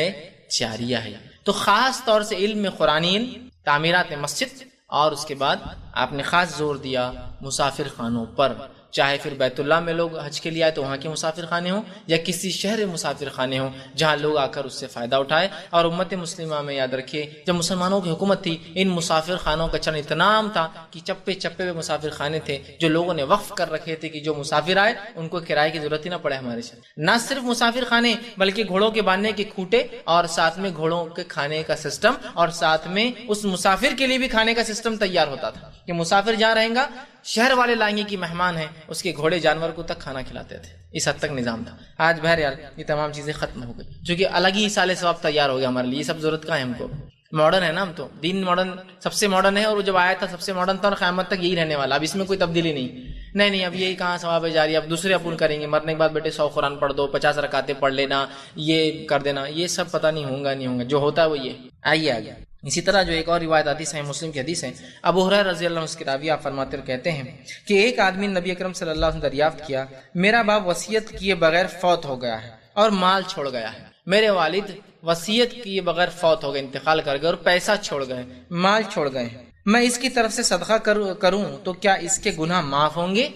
جاریہ ہے. تو خاص طور سے علم میں قرآنی علم, تعمیرات مسجد, اور اس کے بعد آپ نے خاص زور دیا مسافر خانوں پر. چاہے پھر بیت اللہ میں لوگ حج کے لیے آئے تو وہاں کے مسافر خانے ہوں, یا کسی شہر مسافر خانے ہوں جہاں لوگ آ کر اس سے فائدہ اٹھائے. اور امت مسلمہ میں یاد رکھیے جب مسلمانوں کی حکومت تھی, ان مسافر خانوں کا چلن اتنا عام تھا کہ چپے چپے پہ مسافر خانے تھے جو لوگوں نے وقف کر رکھے تھے کہ جو مسافر آئے ان کو کرائے کی ضرورت ہی نہ پڑے ہمارے شہر. نہ صرف مسافر خانے بلکہ گھوڑوں کے باندھنے کے کھوٹے, اور ساتھ میں گھوڑوں کے کھانے کا سسٹم, اور ساتھ میں اس مسافر کے لیے بھی کھانے کا سسٹم تیار ہوتا تھا کہ مسافر جہاں رہیں گا, شہر والے لائیں گے کہ مہمان ہیں, اس کے گھوڑے جانور کو تک کھانا کھلاتے تھے. اس حد تک نظام تھا. آج بہرحال یہ تمام چیزیں ختم ہو گئی, چونکہ الگ ہی سال ثواب تیار ہو گیا ہمارے لیے. یہ سب ضرورت کا ہے ہم کو, ماڈرن ہے نا ہم تو, دین ماڈرن سب سے ماڈرن ہے, اور وہ جب آیا تھا سب سے ماڈرن تھا, اور قیامت تک یہی رہنے والا. اب اس میں کوئی تبدیلی نہیں, اب یہی کہاں ثواب جاری, اب دوسرے اپن کریں گے. مرنے کے بعد بیٹے 100 قرآن پڑھ دو, 50 رکعتیں پڑھ لینا, یہ کر دینا, یہ سب پتہ نہیں ہوگا. جو ہوتا ہے وہ یہ آئیے آگے. اسی طرح جو ایک اور روایت آتی ہے صحیح مسلم کی حدیث ہے, ابو ہریرہ رضی اللہ عنہ اس کے راوی آپ فرماتے اور کہتے ہیں کہ ایک آدمی نبی اکرم صلی اللہ علیہ وسلم دریافت کیا, میرا باپ وصیت کیے بغیر فوت ہو گیا ہے اور مال چھوڑ گیا ہے. میرے والد وصیت کیے بغیر فوت ہو گئے, انتقال کر گئے, اور پیسہ چھوڑ گئے, مال چھوڑ گئے. میں اس کی طرف سے صدقہ کروں تو کیا اس کے گناہ معاف ہوں گے؟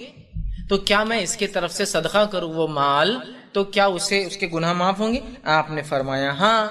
تو کیا میں اس کی طرف سے صدقہ کروں وہ مال, تو کیا اس کے گناہ معاف ہوں گے؟ آپ نے فرمایا ہاں.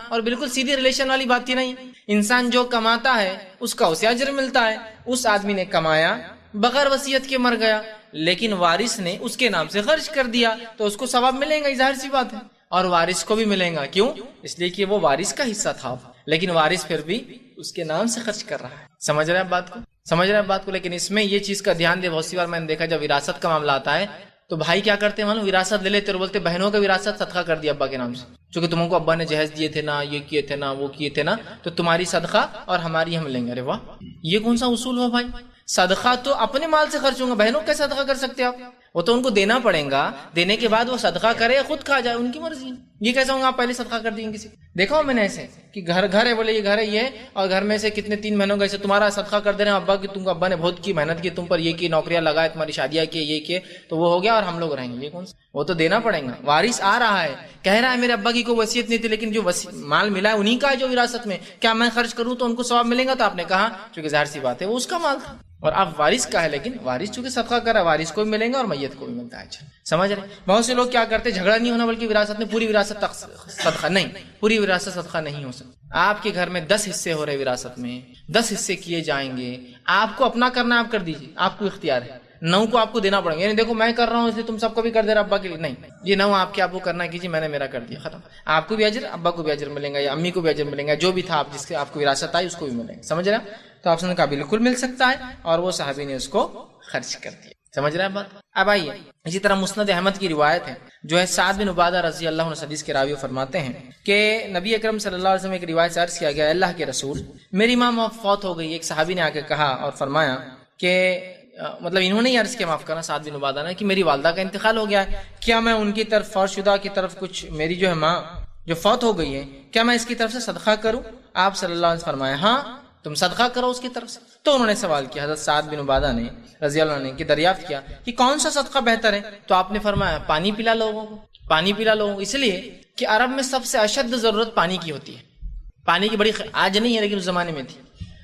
اور بالکل سیدھی ریلیشن والی بات ہی نہیں. انسان جو کماتا ہے اس کا اسے اجر ملتا ہے. اس آدمی نے کمایا بغیر وصیت کے مر گیا, لیکن وارث نے اس کے نام سے خرچ کر دیا تو اس کو ثواب ملے گا, ظاہر سی بات ہے. اور وارث کو بھی ملے گا, کیوں؟ اس لیے کہ وہ وارث کا حصہ تھا, لیکن وارث پھر بھی اس کے نام سے خرچ کر رہا ہے. سمجھ رہے ہیں بات کو؟ لیکن اس میں یہ چیز کا دھیان دے, بہت سی بار میں نے دیکھا جب وراثت کا معاملہ آتا ہے تو بھائی کیا کرتے ہیں, معلوم, وراثت لے لیتے اور بولتے بہنوں کا وراثت صدقہ کر دیا ابا کے نام سے, چونکہ تم کو ابا نے جہیز دیے تھے نا, یہ کیے تھے نا, وہ کیے تھے نا, تو تمہاری صدقہ اور ہماری ہم لیں گے. ارے واہ, یہ کون سا اصول ہوا بھائی؟ صدقہ تو اپنے مال سے خرچ ہوگا، بہنوں کا صدقہ کر سکتے آپ؟ وہ تو ان کو دینا پڑے گا، دینے کے بعد وہ صدقہ کرے یا خود کھا جائے، ان کی مرضی ہے۔ یہ کیسا ہوگا آپ پہلے صدقہ کر دیں کسی کو؟ دیکھا ہو میں نے ایسے کہ گھر ہے، بولے یہ گھر ہے یہ ہے، اور گھر میں سے کتنے 3 مہینوں کا ایسے تمہارا صدقہ کر دے رہے ہیں ابا کی، تم کو ابا نے بہت کی محنت کی، تم پر یہ کی، نوکریاں لگائے، تمہاری شادیاں کی، یہ کیے، تو وہ ہو گیا اور ہم لوگ رہیں گے، یہ کون سا؟ وہ تو دینا پڑے گا۔ وارث آ رہا ہے کہہ رہا ہے میرے ابا کی کوئی وصیت نہیں تھی، لیکن جو مال ملا ہے انہیں کا ہے جو وراثت میں، کیا میں خرچ کروں تو ان کو ثواب ملے گا؟ تو آپ نے کہا چونکہ ظاہر سی بات ہے وہ اس کا مال تھا، اور اب وارث کا ہے، لیکن وارث چونکہ صدقہ کر رہا ہے، وارث کو بھی ملے گا اور میت کو بھی ملتا ہے۔ اچھا سمجھ رہے؟ بہت سے لوگ کیا کرتے، جھگڑا نہیں ہونا بلکہ وراثت میں پوری وراثت صدقہ نہیں، پوری وراثت صدقہ نہیں ہو سکتا۔ آپ کے گھر میں 10 حصے ہو رہے وراثت میں، 10 حصے کیے جائیں گے، آپ کو اپنا کرنا آپ کر دیجیے، آپ کو اختیار ہے، 9 کو آپ کو دینا پڑے گا، یعنی دیکھو میں کر رہا ہوں اس لیے تم سب کو بھی کر دے رہا ابا کے لیے، نہیں، یہ 9 آپ کے آپ کو کرنا کیجیے، میں نے میرا کر دیا، ختم۔ آپ کو بھی اجر، ابا کو بھی اجر ملیں گا، یا امی کو بھی اجر ملیں گا، جو بھی تھا آپ جس کے آپ کو وراثت آئی اس کو بھی ملیں گا، سمجھ رہے ہیں؟ تو آپ نے کہا بالکل مل سکتا ہے، اور وہ صحابی نے اس کو خرچ کر دیا، سمجھ رہے ہیں بات؟ اب آئیے اسی طرح مسند احمد کی روایت ہے، جو ہے سعد بن عبادہ رضی اللہ عنہ حدیث کے راوی فرماتے ہیں کہ نبی اکرم صلی اللہ علیہ وسلم ایک روایت سے عرض کیا گیا، اللہ کے رسول میری ماں فوت ہو گئی۔ ایک صحابی نے آ کے کہا اور فرمایا کہ مطلب انہوں نے ہی عرض کیا، معاف کرنا سعد بن عبادہ نے، کہ میری والدہ کا انتقال ہو گیا ہے، کیا میں ان کی طرف فوت شدہ کی طرف کچھ، میری جو ہے ماں جو فوت ہو گئی ہے، کیا میں اس کی طرف سے صدقہ کروں؟ آپ صلی اللہ علیہ وسلم فرمایا ہاں تم صدقہ کرو اس کی طرف سے۔ تو انہوں نے سوال کیا، حضرت سعد بن عبادہ نے رضی اللہ عنہ نے کہ دریافت کیا کہ کون سا صدقہ بہتر ہے؟ تو آپ نے فرمایا پانی پلا لوگوں کو، پانی پلا لوگوں کو، اس لیے کہ عرب میں سب سے اشد ضرورت پانی کی ہوتی ہے، پانی کی بڑی آج نہیں ہے لیکن اس زمانے میں تھی۔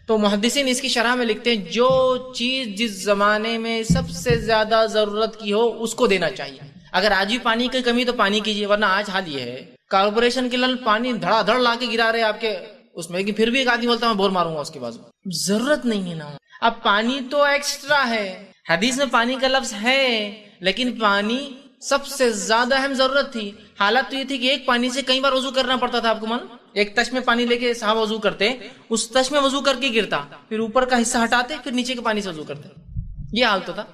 تو محدثین اس کی شرح میں لکھتے ہیں جو چیز جس زمانے میں سب سے زیادہ ضرورت کی ہو اس کو دینا چاہیے۔ اگر آج بھی پانی کی کمی تو پانی کیجیے، ورنہ آج حال یہ ہے کارپوریشن کے لل پانی دھڑا دھڑ لا کے گرا رہے آپ کے اس میں، لیکن پھر بھی ایک آدمی بولتا ہے میں بور ماروں گا اس کے بازو، ضرورت نہیں ہے نا۔ اب پانی تو ایکسٹرا ہے، حدیث میں پانی کا لفظ ہے، لیکن پانی سب سے زیادہ اہم ضرورت تھی۔ حالت تو یہ تھی کہ ایک پانی سے کئی بار وضو کرنا پڑتا تھا، آپ کو معلوم؟ ایک تش میں پانی لے کے صحابہ وضو کرتے، اس تش میں وضو کر کے گرتا، پھر اوپر کا حصہ ہٹاتے، پھر نیچے کے پانی سے وضو کرتے، یہ حال تو تھا۔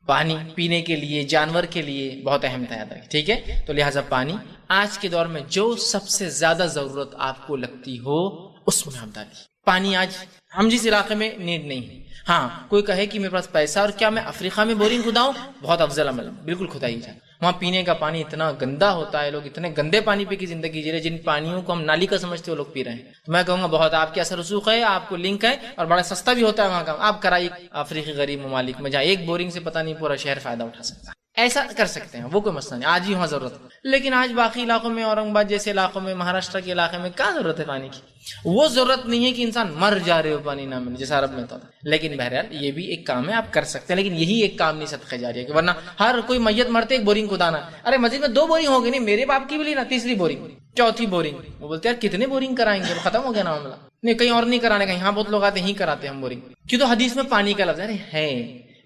پانی پینے کے لیے، جانور کے لیے بہت اہم تھا، یاد رکھیں، ٹھیک ہے؟ تو لہٰذا پانی آج کے دور میں جو سب سے زیادہ ضرورت آپ کو لگتی ہو اس میں آپ ڈالیے۔ پانی آج ہم جس علاقے میں نیڈ نہیں ہے، ہاں کوئی کہے کہ میرے پاس پیسہ اور کیا میں افریقہ میں بورنگ کھداؤں، بہت افضل عمل، بالکل کھدائی جائے۔ وہاں پینے کا پانی اتنا گندا ہوتا ہے، لوگ اتنے گندے پانی پی کے زندگی جی رہے، جن پانیوں کو ہم نالی کا سمجھتے وہ لوگ پی رہے ہیں۔ تو میں کہوں گا بہت آپ کے اثر رسوخ ہے، آپ کو لنک ہے، اور بڑا سستا بھی ہوتا ہے وہاں کا، آپ کرائیے افریقی غریب ممالک میں، جہاں ایک بورنگ سے پتہ نہیں پورا شہر فائدہ اٹھا سکتا ہے، ایسا کر سکتے ہیں، وہ کوئی مسئلہ نہیں، آج ہی وہاں ضرورت ہے۔ لیکن آج باقی علاقوں میں، اورنگ آباد جیسے علاقوں میں، مہاراشٹر کے علاقے میں کہاں ضرورت ہے پانی کی؟ وہ ضرورت نہیں ہے کہ انسان مر جا رہے ہو پانی نہ ملے جیسا عرب میں ہوتا تھا۔ لیکن بہرحال یہ بھی ایک کام ہے، آپ کر سکتے ہیں، لیکن یہی ایک کام نہیں صدقہ جاریہ کہ ورنہ ہر کوئی میت مرتے ایک بورنگ کھدانا، ارے مسجد میں 2 بورنگ ہو گئی، نہیں میرے باپ کی بھی لی نا، تیسری بورنگ، چوتھی بورنگ، وہ بولتے ہیں کتنے بورنگ کرائیں گے، ختم ہو گیا نا معاملہ، نہیں کہیں اور نہیں کرانے کا، یہاں بہت لوگ آتے ہیں کراتے ہم بورنگ، کیوں تو حدیث میں پانی کا لفظ ہے،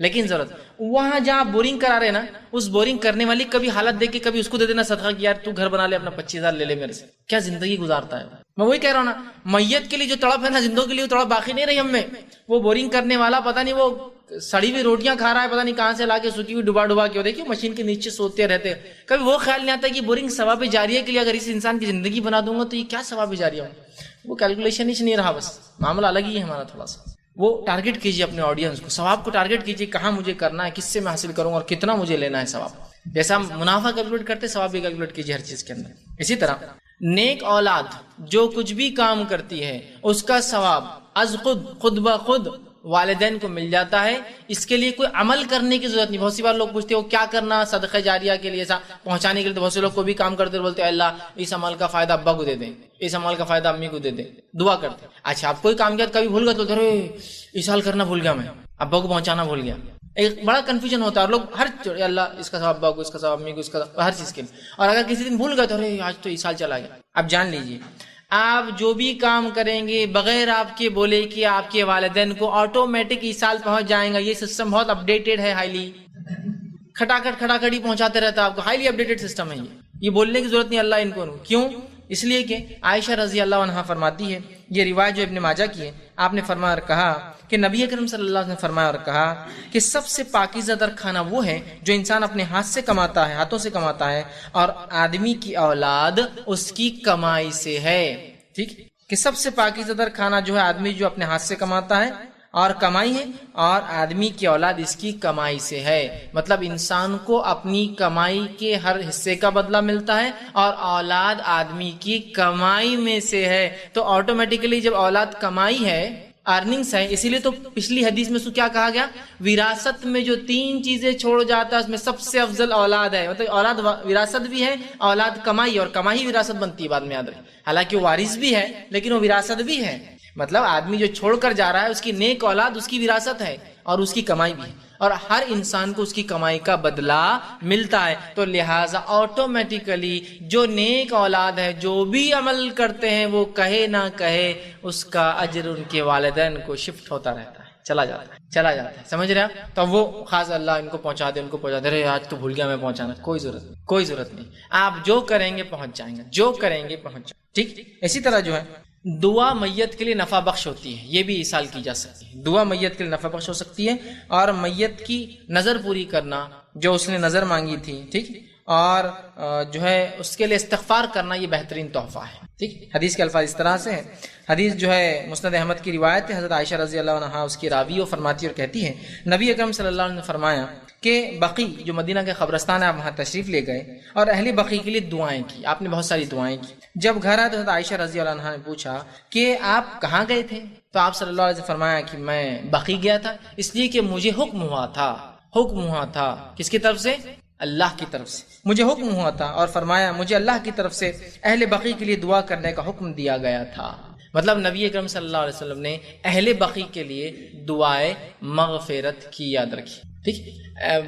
لیکن ضرورت وہاں جہاں بورنگ کرا رہے نا، اس بورنگ کرنے والی کبھی حالت دیکھ کے کبھی اس کو دے دینا صدقہ کہ یار تو گھر بنا لے اپنا 25,000 لے لے میرے سے، کیا زندگی گزارتا ہے۔ میں وہی کہہ رہا ہوں نا، میت کے لیے جو تڑپ ہے نا، زندوں کے لیے تڑپ باقی نہیں رہی ہم میں۔ وہ بورنگ کرنے والا پتہ نہیں وہ سڑی ہوئی روٹیاں کھا رہا ہے، پتہ نہیں کہاں سے لا کے سکی ہوئی ڈبا کے، دیکھیے مشین کے نیچے سوتے رہتے، کبھی وہ خیال نہیں آتا کہ بورنگ ثواب جاریہ کے لیے اگر اس انسان کی زندگی بنا دوں گا تو یہ کیا ثواب جاریہ ہو، وہ کیلکولیشن ہی نہیں رہا، بس معاملہ الگ ہی ہے ہمارا تھوڑا سا۔ وہ ٹارگٹ کیجیے اپنے آڈینس کو، ثواب کو ٹارگٹ کیجیے، کہاں مجھے کرنا ہے، کس سے میں حاصل کروں اور کتنا مجھے لینا ہے ثواب۔ جیسا ہم منافع کیلکولیٹ کرتے، ثواب بھی کیلکولیٹ کیجیے ہر چیز کے اندر۔ اسی طرح نیک اولاد جو کچھ بھی کام کرتی ہے اس کا ثواب از خود بخود والدین کو مل جاتا ہے، اس کے لیے کوئی عمل کرنے کی ضرورت نہیں۔ بہت سی بار لوگ پوچھتے ہو کیا کرنا صدقہ جاریہ کے لیے، ایسا پہنچانے کے لیے، تو بہت سے لوگ کو بھی کام کرتے بولتے ہیں اللہ اس عمل کا فائدہ ابا کو دے دیں، اس عمل کا فائدہ امی کو دے دیں، دعا کرتے ہیں۔ اچھا آپ کوئی کام کیا کبھی بھول گئے تو ارے اس سال کرنا بھول گیا، میں ابا کو پہنچانا بھول گیا، ایک بڑا کنفیوژن ہوتا ہے، اور لوگ ہر اللہ اس کا ثواب ابا کو، اس کا ثواب امی کو، اس کا ہر چیز کے لیے، اور اگر کسی دن بھول گئے تو ارے آج تو اس سال چلا گیا۔ اب جان لیجیے آپ جو بھی کام کریں گے بغیر آپ کے بولے کہ آپ کے والدین کو آٹومیٹک اس سال پہنچ جائیں گا۔ یہ سسٹم بہت اپڈیٹڈ ہے، ہائیلی کھٹاکھٹ ہی پہنچاتے رہتا ہے آپ کو، ہائیلی اپڈیٹڈ سسٹم ہے یہ بولنے کی ضرورت نہیں اللہ ان کو، کیوں؟ اس لیے کہ عائشہ رضی اللہ عنہا فرماتی ہے، یہ روایت جو ابن ماجہ کی ہے، آپ نے فرمایا اور کہا کہ نبی اکرم صلی اللہ علیہ وسلم نے فرمایا اور کہا کہ سب سے پاکیزہ تر کھانا وہ ہے جو انسان اپنے ہاتھ سے کماتا ہے، ہاتھوں سے کماتا ہے، اور آدمی کی اولاد اس کی کمائی سے ہے۔ ٹھیک کہ سب سے پاکیزہ تر کھانا جو ہے آدمی جو اپنے ہاتھ سے کماتا ہے اور کمائی ہے، اور آدمی کی اولاد اس کی کمائی سے ہے۔ مطلب انسان کو اپنی کمائی کے ہر حصے کا بدلہ ملتا ہے، اور اولاد آدمی کی کمائی میں سے ہے۔ تو آٹومیٹیکلی جب اولاد کمائی ہے، ارننگس ہے، اسی لیے تو پچھلی حدیث میں کیا کہا گیا، وراثت میں جو 3 چیزیں چھوڑ جاتا ہے اس میں سب سے افضل اولاد ہے۔ مطلب اولاد وراثت بھی ہے، اولاد کمائی، اور کمائی وراثت بنتی ہے بعد میں، یاد رکھیں۔ حالانکہ وہ وارث بھی ہے لیکن وہ وراثت بھی ہے۔ مطلب آدمی جو چھوڑ کر جا رہا ہے اس کی نیک اولاد اس کی وراثت ہے، اور اس کی کمائی بھی ہے، اور ہر انسان کو اس کی کمائی کا بدلہ ملتا ہے۔ تو لہٰذا آٹومیٹیکلی جو نیک اولاد ہے، جو بھی عمل کرتے ہیں، وہ کہے نہ کہے اس کا اجر ان کے والدین کو شفٹ ہوتا رہتا ہے، چلا جاتا ہے۔ سمجھ رہے آپ؟ تو وہ خاص اللہ ان کو پہنچا دے، ان کو پہنچا دے، رہے آج تو بھول گیا میں پہنچانا، کوئی ضرورت نہیں، آپ جو کریں گے پہنچ جائیں گے، جو کریں گے پہنچ جائیں گے، ٹھیک۔ اسی طرح جو ہے دعا میت کے لیے نفع بخش ہوتی ہے، یہ بھی ایصال کی جا سکتی ہے۔ دعا میت کے لیے نفع بخش ہو سکتی ہے، اور میت کی نظر پوری کرنا، جو اس نے نظر مانگی تھی، ٹھیک، اور جو ہے اس کے لیے استغفار کرنا، یہ بہترین تحفہ ہے، ٹھیک۔ حدیث کے الفاظ اس طرح سے ہیں۔ حدیث جو ہے مسند احمد کی روایت ہے، حضرت عائشہ رضی اللہ عنہا اس کی راوی، وہ فرماتی اور کہتی ہے، نبی اکرم صلی اللہ علیہ وسلم نے فرمایا کہ بقیع جو مدینہ کے قبرستان ہے، آپ وہاں تشریف لے گئے اور اہل بقیع کے لیے دعائیں کی، آپ نے بہت ساری دعائیں کی۔ جب گھر آئے تو حضرت عائشہ رضی اللہ عنہا نے پوچھا کہ آپ کہاں گئے تھے؟ تو آپ صلی اللہ علیہ وسلم فرمایا کہ میں بقیع گیا تھا، اس لیے کہ مجھے حکم ہوا تھا کس کی طرف سے؟ اللہ کی طرف سے مجھے حکم ہوا تھا، اور فرمایا مجھے اللہ کی طرف سے اہل بقیع کے لیے دعا کرنے کا حکم دیا گیا تھا۔ مطلب نبی اکرم صلی اللہ علیہ وسلم نے اہل بقیع کے لیے دعائے مغفرت کی، یاد رکھی، ٹھیک۔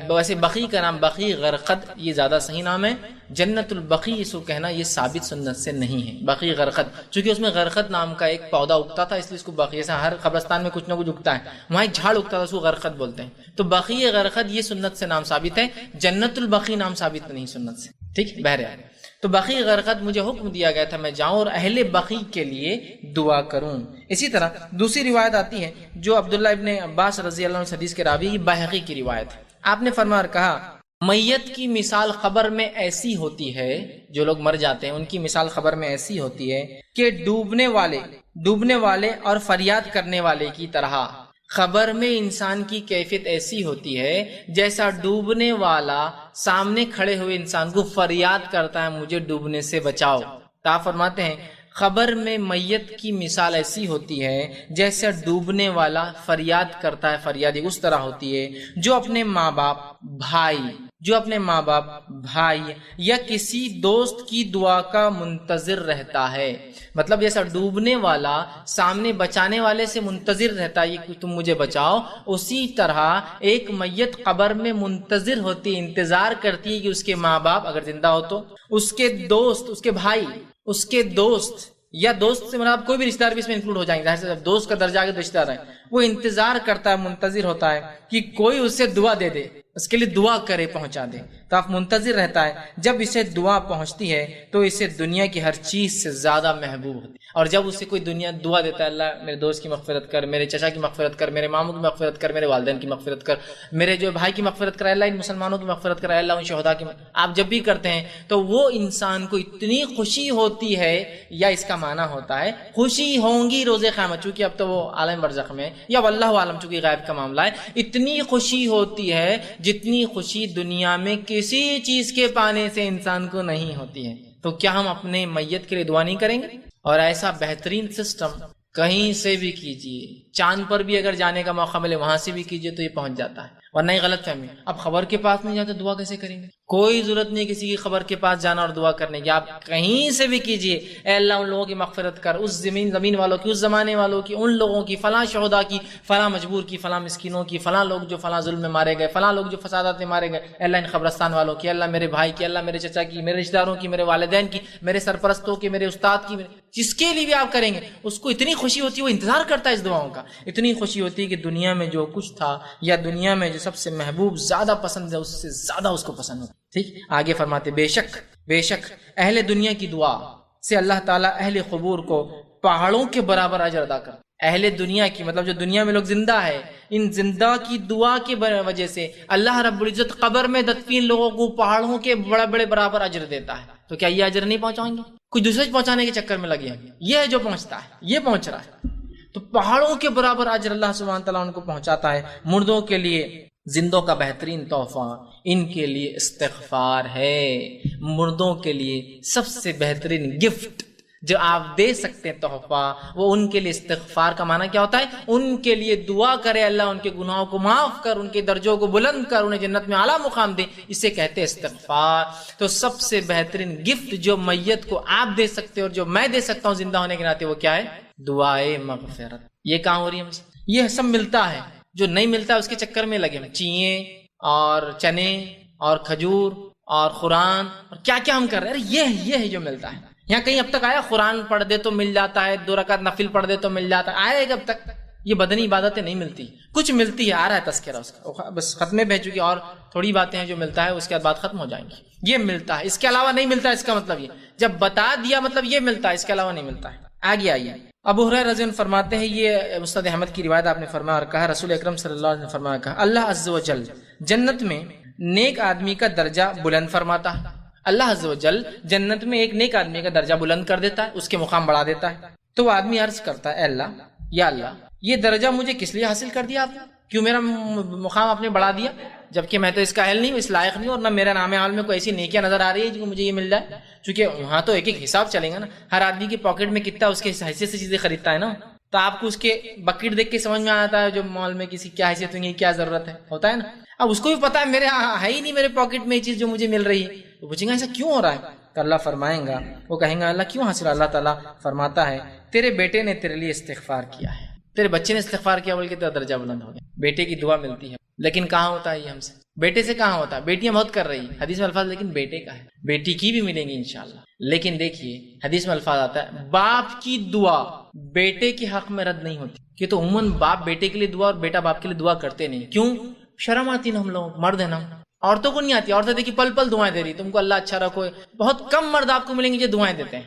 ویسے بقیع کا نام بقیع غرقد یہ زیادہ صحیح نام ہے، جنت البقیع اس کو کہنا یہ ثابت سنت سے نہیں ہے۔ بقیع غرقد، چونکہ اس میں غرقد نام کا ایک پودا اگتا تھا، اس لیے اس کو بقیع، جیسا ہر قبرستان میں کچھ نہ کچھ اگتا ہے، وہاں ایک جھاڑ اگتا تھا، اس کو غرقد بولتے ہیں۔ تو بقیع غرقد یہ سنت سے نام ثابت ہے، جنت البقیع نام ثابت نہیں سنت سے، ٹھیک۔ بہرحال تو بقیع غرقد مجھے حکم دیا گیا تھا میں جاؤں اور اہل بقیع کے لیے دعا کروں۔ اسی طرح دوسری روایت آتی ہے جو عبداللہ ابن عباس رضی اللہ عنہ حدیث کے راوی، یہ بہقی کی روایت ہے۔ آپ نے فرمایا اور کہا، میت کی مثال خبر میں ایسی ہوتی ہے، جو لوگ مر جاتے ہیں ان کی مثال خبر میں ایسی ہوتی ہے کہ ڈوبنے والے اور فریاد کرنے والے کی طرح۔ خبر میں انسان کی کیفیت ایسی ہوتی ہے جیسا ڈوبنے والا سامنے کھڑے ہوئے انسان کو فریاد کرتا ہے مجھے ڈوبنے سے بچاؤ۔ تو آپ فرماتے ہیں خبر میں میت کی مثال ایسی ہوتی ہے جیسے ڈوبنے والا فریاد کرتا ہے، فریاد اس طرح ہوتی ہے جو اپنے ماں باپ بھائی یا کسی دوست کی دعا کا منتظر رہتا ہے۔ مطلب جیسا ڈوبنے والا سامنے بچانے والے سے منتظر رہتا ہے کہ تم مجھے بچاؤ، اسی طرح ایک میت قبر میں منتظر ہوتی ہے، انتظار کرتی ہے کہ اس کے ماں باپ اگر زندہ ہو تو، اس کے دوست، اس کے بھائی، اس کے دوست، یا دوست سے مراد کوئی بھی رشتہ دار بھی اس میں انکلوڈ ہو جائیں گے، ظاہر سے جب دوست کا درجہ آگے رشتہ دار ہے، وہ انتظار کرتا ہے، منتظر ہوتا ہے کہ کوئی اس سے دعا دے دے، اس کے لیے دعا کرے، پہنچا دے۔ تو آپ منتظر رہتا ہے، جب اسے دعا پہنچتی ہے تو اسے دنیا کی ہر چیز سے زیادہ محبوب ہوتی ہے۔ اور جب اسے کوئی دعا دیتا ہے، اللہ میرے دوست کی مغفرت کر، میرے چچا کی مغفرت کر، میرے ماموں کی مغفرت کر، میرے والدین کی مغفرت کر، میرے جو بھائی کی مغفرت کر، اللہ ان مسلمانوں کی مغفرت کر، اللہ ان شہداء کی، آپ جب بھی کرتے ہیں تو وہ انسان کو اتنی خوشی ہوتی ہے، یا اس کا معنی ہوتا ہے خوشی ہوں گی روز قیامت، چونکہ اب تو وہ عالم برزخ میں، یا واللہ عالم چونکہ غیب کا معاملہ ہے، اتنی خوشی ہوتی ہے جتنی خوشی دنیا میں کسی چیز کے پانے سے انسان کو نہیں ہوتی ہے۔ تو کیا ہم اپنے میت کے لیے دعا نہیں کریں گے؟ اور ایسا بہترین سسٹم کہیں سے بھی کیجیے، چاند پر بھی اگر جانے کا موقع ملے وہاں سے بھی کیجیے تو یہ پہنچ جاتا ہے، ورنہ ہی غلط فہمی۔ اب خبر کے پاس نہیں جاتے دعا کیسے کریں گے؟ کوئی ضرورت نہیں کسی کی خبر کے پاس جانا اور دعا کرنے کی، آپ کہیں سے بھی کیجیے، اے اللہ ان لوگوں کی مغفرت کر، اس زمین والوں کی، اس زمانے والوں کی، ان لوگوں کی، فلاں شہداء کی، فلاں مجبور کی، فلاں مسکینوں کی، فلاں لوگ جو فلاں ظلم میں مارے گئے، فلاں لوگ جو فسادات میں مارے گئے، اے اللہ ان قبرستان والوں کی، اللہ میرے بھائی کی، اللہ میرے چچا کی، میرے رشتہ داروں کی، میرے والدین کی، میرے سرپرستوں کی، میرے استاد کی، جس کے لیے بھی آپ کریں گے اس کو اتنی خوشی ہوتی ہے، وہ انتظار کرتا ہے اس دعاؤں کا، اتنی خوشی ہوتی ہے کہ دنیا میں جو کچھ تھا یا دنیا میں جو سب سے محبوب زیادہ پسند ہے اس سے زیادہ اس کو پسند ہوتا ہے۔ ٹھیک، آگے فرماتے بے شک اہل دنیا کی دعا سے اللہ تعالیٰ اہل قبور کو پہاڑوں کے برابر اجر ادا کرتا ہے۔ اہل دنیا کی مطلب جو دنیا میں لوگ زندہ ہے، ان زندہ کی دعا کی وجہ سے اللہ رب العزت قبر میں دفین لوگوں کو پہاڑوں کے بڑے بڑے برابر اجر دیتا ہے۔ تو کیا یہ اجر نہیں پہنچائیں گے؟ کچھ دوسرے پہنچانے کے چکر میں لگے ہیں، یہ ہے جو پہنچتا ہے، یہ پہنچ رہا ہے۔ تو پہاڑوں کے برابر اجر اللہ سبحانہ تعالیٰ ان کو پہنچاتا ہے۔ مردوں کے لیے زندوں کا بہترین تحفہ ان کے لیے استغفار ہے۔ مردوں کے لیے سب سے بہترین گفٹ جو آپ دے سکتے ہیں تحفہ، وہ ان کے لیے استغفار کا معنی کیا ہوتا ہے؟ ان کے لیے دعا کرے اللہ ان کے گناہوں کو معاف کر، ان کے درجوں کو بلند کر، انہیں جنت میں اعلیٰ مقام دے، اسے کہتے ہیں استغفار۔ تو سب سے بہترین گفٹ جو میت کو آپ دے سکتے اور جو میں دے سکتا ہوں زندہ ہونے کے ناطے، وہ کیا ہے؟ دعائے مغفرت۔ یہ کہاں ہو رہی ہے ہم سے؟ یہ سب ملتا ہے، جو نہیں ملتا ہے اس کے چکر میں لگے ہم، چیئیں اور چنے اور کھجور اور قرآن اور کیا کیا ہم کر رہے ہیں۔ یہ ہے جو ملتا ہے۔ یہاں کہیں اب تک آیا قرآن پڑھ دے تو مل جاتا ہے، 2 رکعت نفل پڑھ دے تو مل جاتا ہے؟ آئے گا اب تک؟ یہ بدنی عبادتیں نہیں ملتی، کچھ ملتی ہے، آ رہا ہے تذکرہ اس کا، بس ختمے بہ چکی، اور تھوڑی باتیں ہیں جو ملتا ہے، اس کے بعد بات ختم ہو جائیں گی۔ یہ ملتا ہے، اس کے علاوہ نہیں ملتا۔ اس کا مطلب یہ جب بتا دیا مطلب یہ ملتا ہے، اس کے علاوہ نہیں ملتا ہے۔ آگے آئیے، ابو ہریرہ رضی اللہ عنہ فرماتے ہیں، یہ مسند احمد کی روایت، آپ نے فرمایا اور کہا رسول اکرم صلی اللہ علیہ وسلم نے فرمایا کہا، اللہ عز و جل جنت میں نیک آدمی کا درجہ بلند فرماتا ہے۔ اللہ عز و جل جنت میں ایک نیک آدمی کا درجہ بلند کر دیتا ہے، اس کے مقام بڑھا دیتا ہے۔ تو وہ آدمی عرض کرتا ہے، اے اللہ، یا اللہ، یہ درجہ مجھے کس لیے حاصل کر دیا آپ نے؟ کیوں میرا مقام آپ نے بڑھا دیا، جبکہ میں تو اس کا اہل نہیں ہوں، اس لائق نہیں ہوں، اور نہ میرا نام عال میں کوئی ایسی نیکیاں نظر آ رہی ہے جو مجھے یہ مل جائے؟ چونکہ وہاں تو ایک ایک حساب چلیں گا نا، ہر آدمی کی پاکٹ میں کتنا اس کے حیثیت سے چیزیں خریدتا ہے نا، تو آپ کو اس کے بکٹ دیکھ کے سمجھ میں آتا ہے جو مال میں کسی کیا حیثیت ہوگی، کیا ضرورت ہے، ہوتا ہے نا۔ اب اس کو بھی پتا ہے میرے ہے ہی نہیں میرے پاکٹ میں یہ چیز جو مجھے مل رہی ہے، تو پوچھیں گا ایسا کیوں ہو رہا ہے؟ تو اللہ فرمائیں گا، وہ کہیں گا اللہ کیوں حاصل؟ اللہ تعالیٰ فرماتا ہے تیرے بیٹے نے تیرے لیے استغفار کیا ہے، تیرے بچے نے استغفار کیا، بول کے تیرا درجہ بلند ہو گیا۔ بیٹے کی دعا ملتی ہے، لیکن کہاں ہوتا ہے یہ ہم سے؟ بیٹے سے کہاں ہوتا ہے؟ بیٹیاں بہت کر رہی ہیں حدیث میں الفاظ، لیکن بیٹے کا ہے، بیٹی کی بھی ملیں گی انشاءاللہ۔ لیکن دیکھیے حدیث میں الفاظ آتا ہے، باپ کی دعا بیٹے کے حق میں رد نہیں ہوتی، کہ تو عموماً باپ بیٹے کے لیے دعا اور بیٹا باپ کے لیے دعا کرتے نہیں۔ کیوں؟ شرم آتی نا، ہم لوگ مرد ہیں نا، عورتوں کو نہیں آتی۔ عورتیں دیکھیے پل پل دعائیں دے رہی، تم کو اللہ اچھا رکھو۔ بہت کم مرد آپ کو ملیں گے جو دعائیں دیتے ہیں،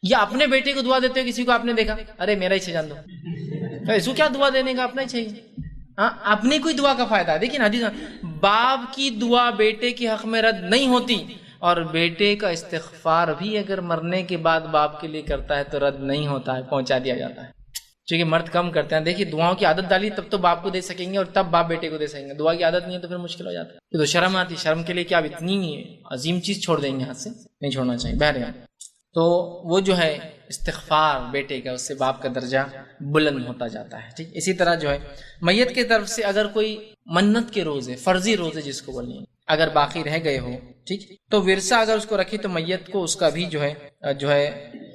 یا اپنے بیٹے کو دعا دیتے ہو کسی کو آپ نے دیکھا؟ ارے میرا ہی جان دو، اس کو کیا دعا دینے کا، اپنا ہی چاہیے۔ ہاں، اپنی کوئی دعا کا فائدہ ہے۔ دیکھیں حدیث میں باپ کی دعا بیٹے کے حق میں رد نہیں ہوتی، اور بیٹے کا استغفار بھی اگر مرنے کے بعد باپ کے لیے کرتا ہے تو رد نہیں ہوتا ہے، پہنچا دیا جاتا ہے۔ چونکہ مرد کم کرتے ہیں۔ دیکھیے دعاؤں کی عادت ڈالی تب تو باپ کو دے سکیں گے اور تب باپ بیٹے کو دے سکیں گے، دعا کی عادت نہیں ہے تو پھر مشکل ہو جاتا ہے۔ تو شرم آتی، شرم کے لیے کیا اب اتنی عظیم چیز چھوڑ دیں گے، ہاتھ سے نہیں چھوڑنا چاہیے۔ بہرحال تو وہ جو ہے استغفار بیٹے کا، اس سے باپ کا درجہ بلند ہوتا جاتا ہے۔ ٹھیک، اسی طرح جو ہے میت کی طرف سے اگر کوئی منت کے روزے، فرضی روزے جس کو بولیں، اگر باقی رہ گئے ہو، ٹھیک، تو ورثہ اگر اس کو رکھی تو میت کو اس کا بھی جو ہے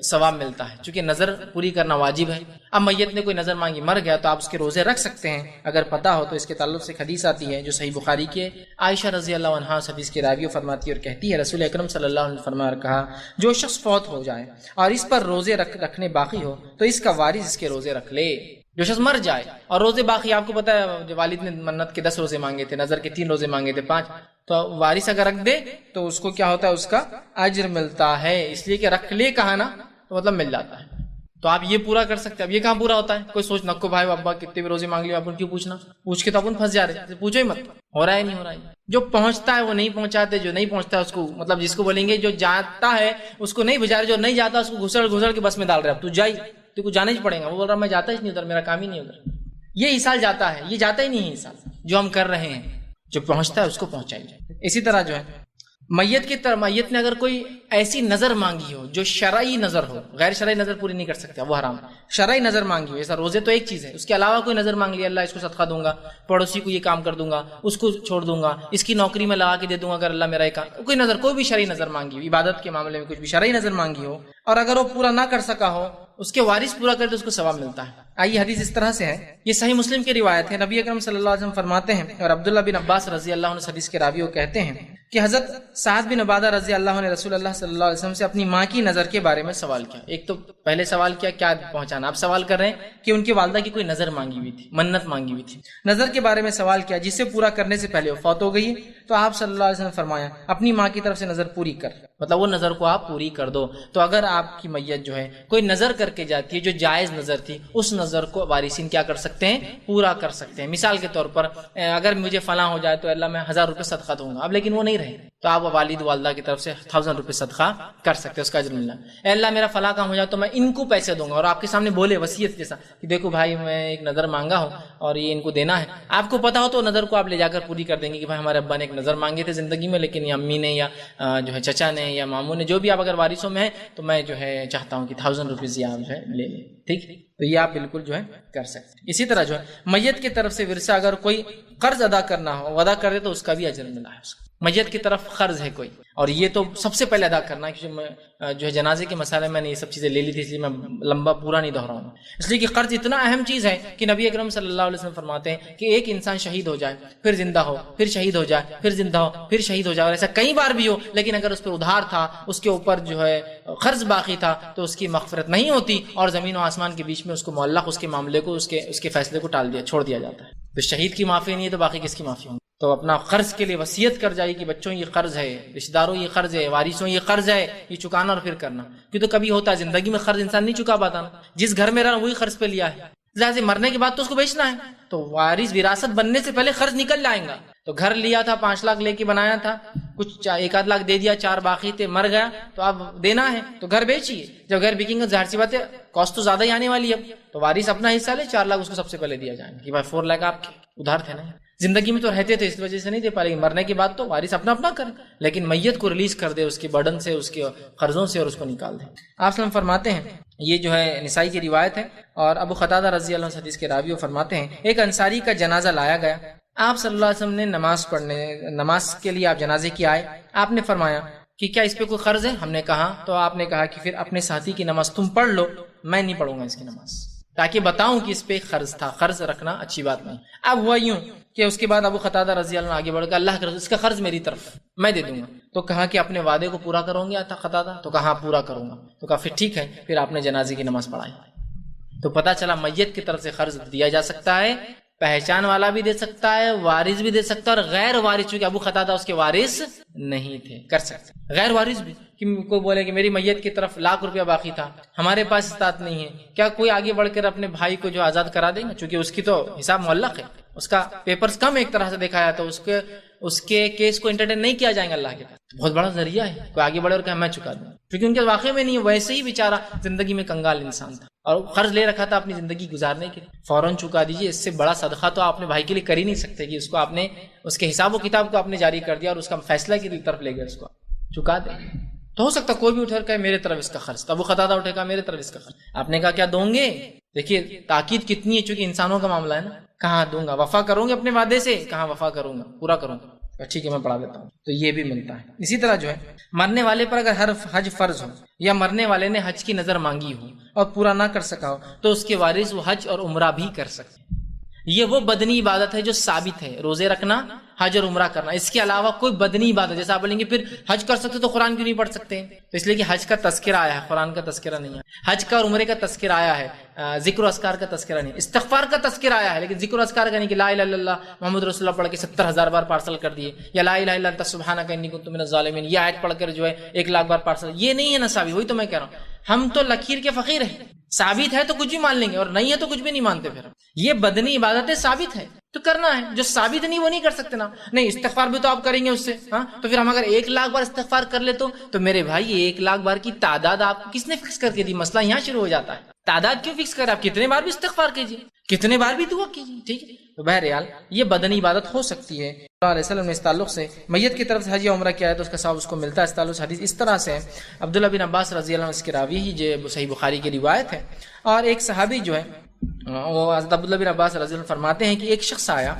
ثواب ملتا ہے، چونکہ نظر پوری کرنا واجب ہے۔ اب میت نے کوئی نظر مانگی، مر گیا، تو آپ اس کے روزے رکھ سکتے ہیں اگر پتہ ہو تو۔ اس کے تعلق سے ایک حدیث آتی ہے جو صحیح بخاری کی ہے، عائشہ رضی اللہ عنہا اس حدیث کی راوی فرماتی ہے اور کہتی ہے رسول اکرم صلی اللہ علیہ وسلم نے فرمایا اور کہا، جو شخص فوت ہو جائے اور اس پر روزے رکھنے باقی ہو تو اس کا وارث اس کے روزے رکھ لے۔ جو شخص مر جائے اور روزے باقی، آپ کو پتا ہے جو والد نے منت کے 10 روزے مانگے تھے، نظر کے 3 روزے مانگے تھے، 5، تو وارث اگر رکھ دے تو اس کو کیا ہوتا ہے؟ اس کا اجر ملتا ہے، اس لیے کہ رکھ لے کہا نا، تو مطلب مل جاتا ہے۔ تو آپ یہ پورا کر سکتے ہیں۔ اب یہ کہاں پورا ہوتا ہے؟ کوئی سوچ نکو بھائی ابا کتنے بھی روزے مانگ لیے، اپن کیوں پوچھنا، پوچھ کے تو اپن پھنس جا رہے، پوچھو ہی مت، ہو رہا ہے نہیں ہو رہا ہے۔ جو پہنچتا ہے وہ نہیں پہنچاتے، جو نہیں پہنچتا ہے اس کو، مطلب جس کو بولیں گے جو جاتا ہے اس کو نہیں بھجا رہے، جو نہیں جاتا اس کو گھسڑ کے بس میں ڈال رہے، اب تو جائی، تو کچھ جانا ہی پڑے گا۔ وہ بول رہا میں جاتا ہی نہیں ادھر، میرا کام ہی نہیں ادھر۔ یہ حصال جاتا ہے، یہ جاتا ہی نہیں ہے حصال جو ہم کر رہے ہیں۔ جو پہنچتا ہے اس کو پہنچائیے۔ اسی طرح جو ہے میت کی طرح، میت نے اگر کوئی ایسی نظر مانگی ہو جو شرعی نظر ہو، غیر شرعی نظر پوری نہیں کر سکتا، وہ حرام ہے۔ شرعی نظر مانگی ہو، ایسا روزے تو ایک چیز ہے، اس کے علاوہ کوئی نظر مانگ لیا، اللہ اس کو صدقہ دوں گا، پڑوسی کو یہ کام کر دوں گا، اس کو چھوڑ دوں گا، اس کی نوکری میں لگا کے دے دوں گا اگر اللہ میرا ایک کوئی نظر، کوئی بھی شرعی نظر مانگی ہو، عبادت کے معاملے میں کچھ بھی شرعی نظر مانگی ہو، اور اگر وہ پورا نہ کر سکا ہو، اس کے وارث پورا کرے تو اس کو ثواب ملتا ہے۔ آئیے حدیث اس طرح سے ہے، یہ صحیح مسلم کی روایت ہے، نبی اکرم صلی اللہ علیہ وسلم فرماتے ہیں، اور عبداللہ بن عباس رضی اللہ عنہ اس حدیث کے راوی کہتے ہیں کہ حضرت سعد بن عبادہ رضی اللہ عنہ نے رسول اللہ صلی اللہ علیہ وسلم سے اپنی ماں کی نظر کے بارے میں سوال کیا۔ ایک تو پہلے سوال کیا پہنچانا، آپ سوال کر رہے ہیں کہ ان کی والدہ کی کوئی نظر مانگی ہوئی تھی، منت مانگی ہوئی تھی، نظر کے بارے میں سوال کیا جسے پورا کرنے سے پہلے وہ فوت ہو گئی، تو آپ صلی اللہ علیہ وسلم نے فرمایا اپنی ماں کی طرف سے نظر پوری کر، مطلب وہ نظر کو آپ پوری کر دو۔ تو اگر آپ کی میت جو ہے کوئی نظر کر کے جاتی ہے جو جائز نظر تھی، اس نظر کو وارثین کیا کر سکتے ہیں؟ پورا کر سکتے ہیں۔ مثال کے طور پر اگر مجھے فلاں ہو جائے تو اللہ میں 1000 روپے صدقہ دوں گا، اب لیکن وہ نہیں فقیر ہے تو آپ والد والدہ کی طرف سے 1000 روپے صدقہ کر سکتے ہیں، اس کا اجر ملنا۔ اے اللہ میرا فلاں کام ہو جائے تو میں ان کو پیسے دوں گا، اور آپ کے سامنے بولے وصیت جیسا کہ دیکھو بھائی میں ایک نظر مانگا ہوں اور یہ ان کو دینا ہے، آپ کو پتا ہو تو نظر کو آپ لے جا کر پوری کر دیں گے کہ بھائی ہمارے ابا نے ایک نظر مانگے تھے زندگی میں، لیکن یہ امی نے یا جو ہے چچا نے یا ماموں نے، جو بھی آپ اگر وارثوں میں ہیں تو میں جو ہے چاہتا ہوں کہ 1000 روپیز یہ آپ جو ہے لے لیں، ٹھیک ہے؟ تو یہ آپ بالکل جو ہے کر سکتے ہیں۔ اسی طرح جو ہے میت کی طرف سے ورثہ اگر کوئی قرض ادا کرنا ہو، ادا کر دے تو اس کا بھی اجر ملا ہے اس کو۔ میت کی طرف قرض ہے کوئی، اور یہ تو سب سے پہلے ادا کرنا ہے، کیونکہ جو ہے جنازے کے مسئلے میں نے یہ سب چیزیں لے لی تھی، اس لیے میں لمبا پورا نہیں دہراؤں گا، اس لیے کہ قرض اتنا اہم چیز ہے کہ نبی اکرم صلی اللہ علیہ وسلم فرماتے ہیں کہ ایک انسان شہید ہو جائے پھر زندہ ہو، پھر شہید ہو جائے، پھر زندہ ہو، پھر شہید ہو جائے، اور ایسا کئی بار بھی ہو، لیکن اگر اس پر ادھار تھا، اس کے اوپر جو ہے قرض باقی تھا، تو اس کی مغفرت نہیں ہوتی، اور زمین و آسمان کے بیچ میں اس کو معلق اس کے معاملے کو اس کے فیصلے کو چھوڑ دیا جاتا ہے۔ تو شہید کی معافی نہیں ہے تو باقی کس کی معافی ہوگی؟ تو اپنا قرض کے لیے وصیت کر جائے کہ بچوں یہ قرض ہے، رشتہ داروں یہ قرض ہے، وارثوں یہ قرض ہے، یہ چکانا اور پھر کرنا، کیونکہ تو کبھی ہوتا ہے زندگی میں قرض انسان نہیں چکا پاتا نا، جس گھر میں رہا وہی قرض پہ لیا ہے، لہٰذا مرنے کے بعد تو اس کو بیچنا ہے، تو وارث وراثت بننے سے پہلے قرض نکل جائے گا۔ تو گھر لیا تھا 5 لاکھ لے کے بنایا تھا، کچھ 1 آدھ لاکھ دے دیا، 4 باقی تھے، مر گیا تو اب دینا ہے تو گھر بیچیے، جب گھر بکیں گے ظاہر سی بات ہے کاسٹ تو زیادہ ہی آنے والی ہے، تو وارث اپنا حصہ لے، 4 لاکھ اس کو سب سے پہلے دیا جائے گا کہ بھائی 4 لاکھ آپ کے ادھار تھے نا، زندگی میں تو رہتے تھے اس وجہ سے نہیں دے پا رہے، مرنے کے بعد تو وارث اپنا اپنا کرے، لیکن میت کو ریلیز کر دے اس کے برڈن سے، اس کے قرضوں سے، اور اس کو نکال دے۔ آپ صلی اللہ فرماتے ہیں، یہ جو ہے نسائی کی روایت ہے، اور ابو قتادہ رضی اللہ عنہ حدیث کے راوی فرماتے ہیں ایک انصاری کا جنازہ لایا گیا، آپ صلی اللہ علیہ وسلم نے نماز کے لیے آپ جنازے کی آئے، آپ نے فرمایا کہ کیا اس پہ کوئی قرض ہے؟ ہم نے کہا، تو آپ نے کہا کہ پھر اپنے ساتھی کی نماز تم پڑھ لو، میں نہیں پڑھوں گا اس کی نماز، تاکہ بتاؤں کہ اس پہ قرض تھا، قرض رکھنا اچھی بات نہیں۔ اب ہوا یوں کہ اس کے بعد ابو قتادہ رضی اللہ عنہ آگے بڑھ کر اللہ کے رسول اس کا قرض میری طرف میں دے دوں گا، تو کہا کہ اپنے وعدے کو پورا کروں گے آتا قتادہ؟ تو کہا پورا کروں گا، تو کہا پھر ٹھیک ہے، پھر آپ نے جنازے کی نماز پڑھائی۔ تو پتہ چلا میت کی طرف سے قرض دیا جا سکتا ہے، پہچان والا بھی دے سکتا ہے، وارث بھی دے سکتا ہے، اور غیر وارث، چونکہ ابو قتادہ اس کے وارث نہیں تھے، کر سکتے۔ غیر وارث بھی، کہ کوئی بولے کہ میری میت کی طرف 1,00,000 روپیہ باقی تھا، ہمارے پاس استطاعت نہیں ہے، کیا کوئی آگے بڑھ کر اپنے بھائی کو جو آزاد کرا دیں گے؟ چونکہ اس کی تو حساب معلق ہے، اس کا پیپرز کم ایک طرح سے دیکھا جائے تو اس کے کیس کو انٹرٹین نہیں کیا جائیں گے اللہ کے پاس، بہت بڑا ذریعہ ہے، کوئی آگے بڑھے اور کہا میں چکا دوں، کیونکہ ان کے واقعے میں نہیں ہے، ویسے ہی بیچارہ زندگی میں کنگال انسان تھا اور قرض لے رکھا تھا اپنی زندگی گزارنے کے لیے، فوراً چکا دیجیے، اس سے بڑا صدقہ تو آپ اپنے بھائی کے لیے کر ہی نہیں سکتے کہ اس کو آپ نے اس کے حساب و کتاب کو آپ نے جاری کر دیا اور اس کا فیصلہ کی طرف لے گئے، اس کو چکا دیں۔ تو ہو سکتا کوئی بھی اٹھ کر کہے میرے طرف اس کا خرچ، ابو قتادہ اٹھے گا میرے طرف اس کا خرچ، آپ نے کہا کیا دوں گے؟ دیکھیے تاکید کتنی ہے، چونکہ انسانوں کا معاملہ ہے نا، کہاں دوں گا، وفا کروں گے اپنے وعدے سے، کہاں وفا کروں گا، پورا کروں گا، ٹھیک ہے میں پڑھا دیتا ہوں، تو یہ بھی ملتا ہے۔ اسی طرح جو ہے مرنے والے پر اگر ہر حج فرض ہو یا مرنے والے نے حج کی نظر مانگی ہو اور پورا نہ کر سکا ہو تو اس کے وارث وہ حج اور عمرہ بھی کر سکتے ہیں۔ یہ وہ بدنی عبادت ہے جو ثابت ہے، روزے رکھنا، حج اور عمرہ کرنا، اس کے علاوہ کوئی بدنی عبادت، جیسا آپ بولیں گے پھر حج کر سکتے تو قرآن کیوں نہیں پڑھ سکتے؟ تو اس لیے کہ حج کا تذکرہ آیا ہے، قرآن کا تذکرہ نہیں ہے، حج کا اور عمرے کا تذکرہ آیا ہے، ذکر و اذکار کا تذکرہ نہیں، استغفار کا تذکرہ آیا ہے، لیکن ذکر و اذکار کا نہیں کہ لا الہ الا اللہ محمد رسول اللہ پڑھ کے 70,000 بار پارسل کر دیے، یا لا الہ الا انت سبحانک انی کنت من الظالمین یہ آیت پڑھ کر جو ہے 1,00,000 بار پارسل، یہ نہیں ہے نا ثابت، وہی تو میں کہہ رہا ہوں، ہم تو لکیر کے فقیر ہیں، ثابت ہے تو کچھ بھی مان لیں گے اور نہیں ہے تو کچھ بھی نہیں مانتے، پھر یہ بدنی عبادتیں ثابت ہے تو کرنا ہے، جو ثابت نہیں وہ نہیں کر سکتے نا، نہیں استغفار بھی تو آپ کریں گے اس سے، ہاں تو پھر ہم اگر 1,00,000 بار استغفار کر لے تو میرے بھائی 1,00,000 بار کی تعداد آپ کو کس نے فکس کر کے دی؟ مسئلہ یہاں شروع ہو جاتا ہے، تعداد کیوں فکس کرے؟ آپ کتنے بار بھی استغفار کیجیے، کتنے بار بھی دعا کیجیے، ٹھیک ہے۔ تو بہرحال یہ بدنی عبادت ہو سکتی ہے۔ اللہ علیہ وسلم نے اس تعلق سے میت کی طرف سے حج یا عمرہ کیا ہے تو اس کا ثواب اس کو ملتا ہے، اس تعلق سے حدیث اس طرح سے ہے، عبداللہ بن عباس رضی اللہ عنہ اس کی راوی ہی جو صحیح بخاری کی روایت ہے، اور ایک صحابی جو ہے وہ حضرت عبداللہ بن عباس رضی اللہ عنہ فرماتے ہیں کہ ایک شخص آیا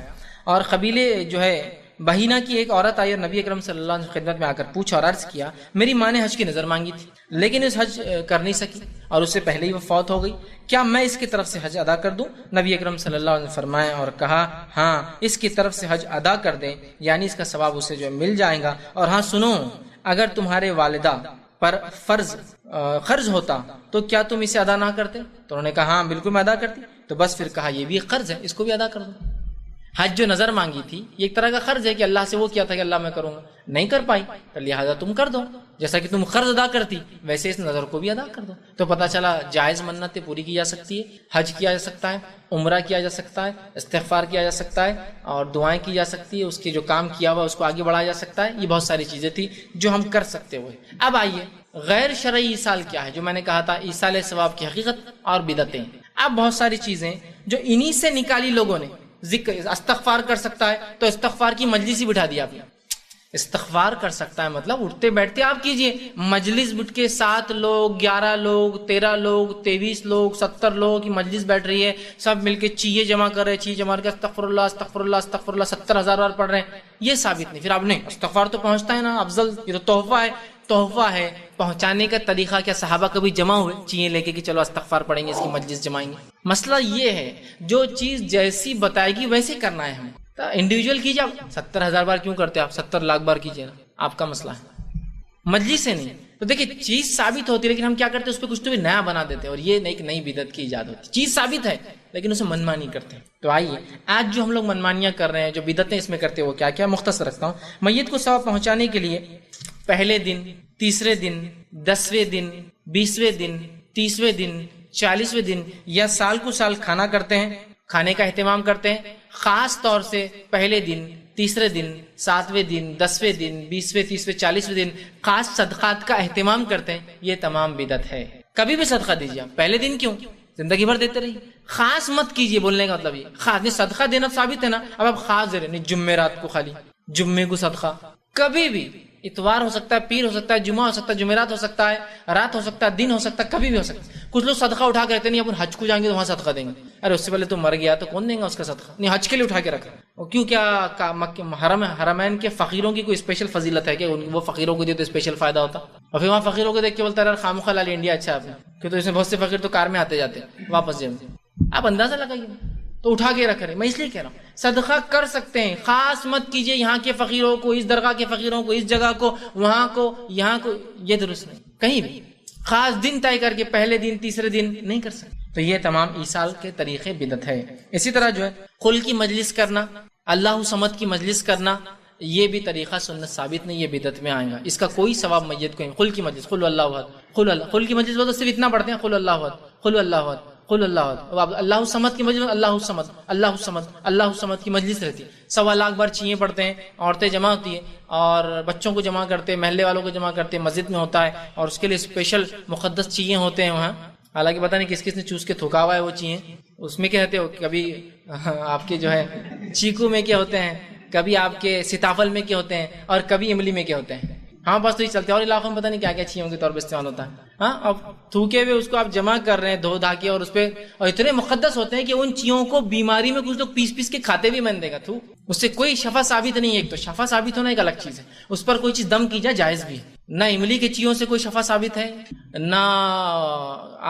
اور قبیلے جو ہے بہینہ کی ایک عورت آئی اور نبی اکرم صلی اللہ علیہ وسلم خدمت میں آ کر پوچھا اور عرض کیا میری ماں نے حج کی نظر مانگی تھی لیکن اس حج کر نہیں سکی اور اس سے پہلے ہی وہ فوت ہو گئی، کیا میں اس کی طرف سے حج ادا کر دوں؟ نبی اکرم صلی اللہ علیہ وسلم فرمائے اور کہا ہاں اس کی طرف سے حج ادا کر دیں، یعنی اس کا ثواب اسے جو مل جائے گا، اور ہاں سنو اگر تمہارے والدہ پر قرض ہوتا تو کیا تم اسے ادا نہ کرتے؟ تو انہوں نے کہا ہاں بالکل میں ادا کرتی، تو بس پھر کہا یہ بھی قرض ہے اس کو بھی ادا کر دو۔ حج جو نظر مانگی تھی یہ ایک طرح کا قرض ہے کہ اللہ سے وہ کیا تھا کہ اللہ میں کروں گا، نہیں کر پائی تو لہٰذا تم کر دو، جیسا کہ تم قرض ادا کرتی ویسے اس نظر کو بھی ادا کر دو۔ تو پتہ چلا جائز منتیں پوری کی جا سکتی ہے، حج کیا جا سکتا ہے، عمرہ کیا جا سکتا ہے، استغفار کیا جا سکتا ہے، اور دعائیں کی جا سکتی ہے، اس کے جو کام کیا ہوا اس کو آگے بڑھایا جا سکتا ہے۔ یہ بہت ساری چیزیں تھی جو ہم کر سکتے ہوئے۔ اب آئیے غیر شرعی ایصال کیا ہے، جو میں نے کہا تھا ایصال ثواب کی حقیقت اور بدعتیں۔ اب بہت ساری چیزیں جو انہی سے نکالی لوگوں نے، ذکر استغفار کر سکتا ہے تو استغفار کی مجلس ہی بٹھا دیا آپ نے۔ استغفار کر سکتا ہے مطلب اٹھتے بیٹھتے آپ کیجئے، مجلس بٹھ کے 7 لوگ 11 لوگ 13 لوگ 23 لوگ 70 لوگوں کی مجلس بیٹھ رہی ہے، سب مل کے چیزیں جمع کر رہے ہیں، چیز جمع کر کے استغفر اللہ استغفر اللہ استغفر اللہ 70,000 بار پڑھ رہے ہیں، یہ ثابت نہیں۔ پھر آپ نے استغفار تو پہنچتا ہے نا افضل، یہ تو تحفہ ہے پہنچانے کا طریقہ کیا صحابہ کبھی جمع ہوئے چیزیں لے کے کہ چلو استغفار پڑھیں گے، اس کی مجلس جمائیں گے؟ مسئلہ یہ ہے جو چیز جیسی بتائے گی ویسے کرنا ہے ہمیں۔ تو انڈیویجول کیجیے، آپ 70,000 بار کیوں کرتے ہیں؟ آپ 70 لاکھ بار کیجیے نا، آپ کا مسئلہ ہے، مجلس سے نہیں۔ تو دیکھیے چیز ثابت ہوتی ہے لیکن ہم کیا کرتے ہیں اس پہ کچھ تو بھی نیا بنا دیتے ہیں، اور یہ ایک نئی بدعت کی ایجاد ہوتی ہے۔ چیز ثابت ہے لیکن اسے منمانی کرتے ہیں۔ تو آئیے آج جو ہم لوگ منمانیاں کر رہے ہیں، جو بدعتیں اس میں کرتے ہیں وہ کیا کیا مختصر رکھتا ہوں۔ میت کو ثواب پہنچانے کے لیے پہلے دن، تیسرے دن، 10ویں دن، 20ویں دن، 30ویں دن، 40ویں دن یا سال کو سال کھانا کرتے ہیں، کھانے کا اہتمام کرتے ہیں۔ خاص طور سے پہلے دن، تیسرے دن، 7ویں دن، 10ویں دن، 20ویں، 30ویں، 40ویں دن خاص صدقات کا اہتمام کرتے ہیں، یہ تمام بدعت ہے۔ کبھی بھی صدقہ دیجیے، پہلے دن کیوں، زندگی بھر دیتے رہیے، خاص مت کیجیے۔ بولنے کا مطلب یہ خاص نہیں، صدقہ دینا ثابت ہے نا، اب آپ خاص دے رہے نہیں، جمعرات کو خالی جمعے کو صدقہ، کبھی بھی اتوار ہو سکتا ہے، پیر ہو سکتا ہے، جمعہ ہو سکتا ہے، جمعرات ہو سکتا ہے، رات ہو سکتا ہے، دن ہو سکتا ہے، کبھی بھی ہو سکتا ہے۔ کچھ لوگ صدقہ اٹھا کے رہتے نہیں، اپن حج کو جائیں گے تو وہاں صدقہ دیں گے، ارے اس سے پہلے تو مر گیا تو کون دیں گا اس کا صدقہ؟ نہیں، حج کے لیے اٹھا کے رکھا اور کیوں، کیا حرمین کے فقیروں کی کوئی اسپیشل فضیلت ہے کہ وہ فقیروں کو دے تو اسپیشل فائدہ ہوتا؟ اور پھر وہاں فقیروں کو دیکھ کے بولتا ہے خامخواہ لال انڈیا اچھا ہے کہ تو اس میں بہت سے فقیر تو کار میں آتے جاتے ہیں واپس جائیں گے، آپ اندازہ لگائیے۔ تو اٹھا کے رکھ رہے، میں اس لیے کہہ رہا ہوں صدقہ کر سکتے ہیں، خاص مت کیجئے یہاں کے فقیروں کو، اس درگاہ کے فقیروں کو، اس جگہ کو، وہاں کو، یہاں کو، یہ درست نہیں۔ کہیں بھی خاص دن طے کر کے پہلے دن تیسرے دن نہیں کر سکتے، تو یہ تمام ایصال کے طریقے بدعت ہے۔ اسی طرح جو ہے قل کی مجلس کرنا، اللہ صمد کی مجلس کرنا، یہ بھی طریقہ سنت ثابت نہیں، یہ بدعت میں آئے گا، اس کا کوئی ثواب میت کو نہیں۔ قل کی مجلس، قل اللہ احد، قل کی مجلس بولتے صرف اتنا پڑھتے ہیں، قل اللہ احد، قل اللہ احد، قل اللہ احد، اللہ صمد کی مجلس، اللہ صمد، اللہ صمد، اللہ صمد کی مجلس رہتی ہے، 1.25 لاکھ بار چیزیں پڑھتے ہیں، عورتیں جمع ہوتی ہیں اور بچوں کو جمع کرتے ہیں، محلے والوں کو جمع کرتے ہیں، مسجد میں ہوتا ہے اور اس کے لیے اسپیشل مقدس چیزیں ہوتے ہیں وہاں، حالانکہ پتہ نہیں کس کس نے چوس کے تھوکا ہوا ہے وہ چیزیں، اس میں کیا ہوتے ہو، کبھی آپ کے جو ہے چیکو میں کیا ہوتے ہیں، کبھی آپ کے سیتافل میں کیا ہوتے ہیں، اور کبھی املی میں کیا ہوتے ہیں، ہاں بس تو یہ چلتے ہیں، اور علاقوں میں پتہ نہیں کیا کیا چیزوں کے طور پہ استعمال ہوتا ہے۔ ہاں اب تھوکے ہوئے اس کو آپ جمع کر رہے ہیں دھو دھا کے، اور اس پہ اور اتنے مقدس ہوتے ہیں کہ ان چیزوں کو بیماری میں کچھ لوگ پیس پیس کے کھاتے بھی، من دے گا تھو، اس سے کوئی شفا ثابت نہیں ہے۔ ایک تو شفا ثابت ہونا ایک الگ چیز ہے، اس پر کوئی چیز دم کی جائے جائز بھی ہے، نہ املی کے چیزوں سے کوئی شفا ثابت ہے، نہ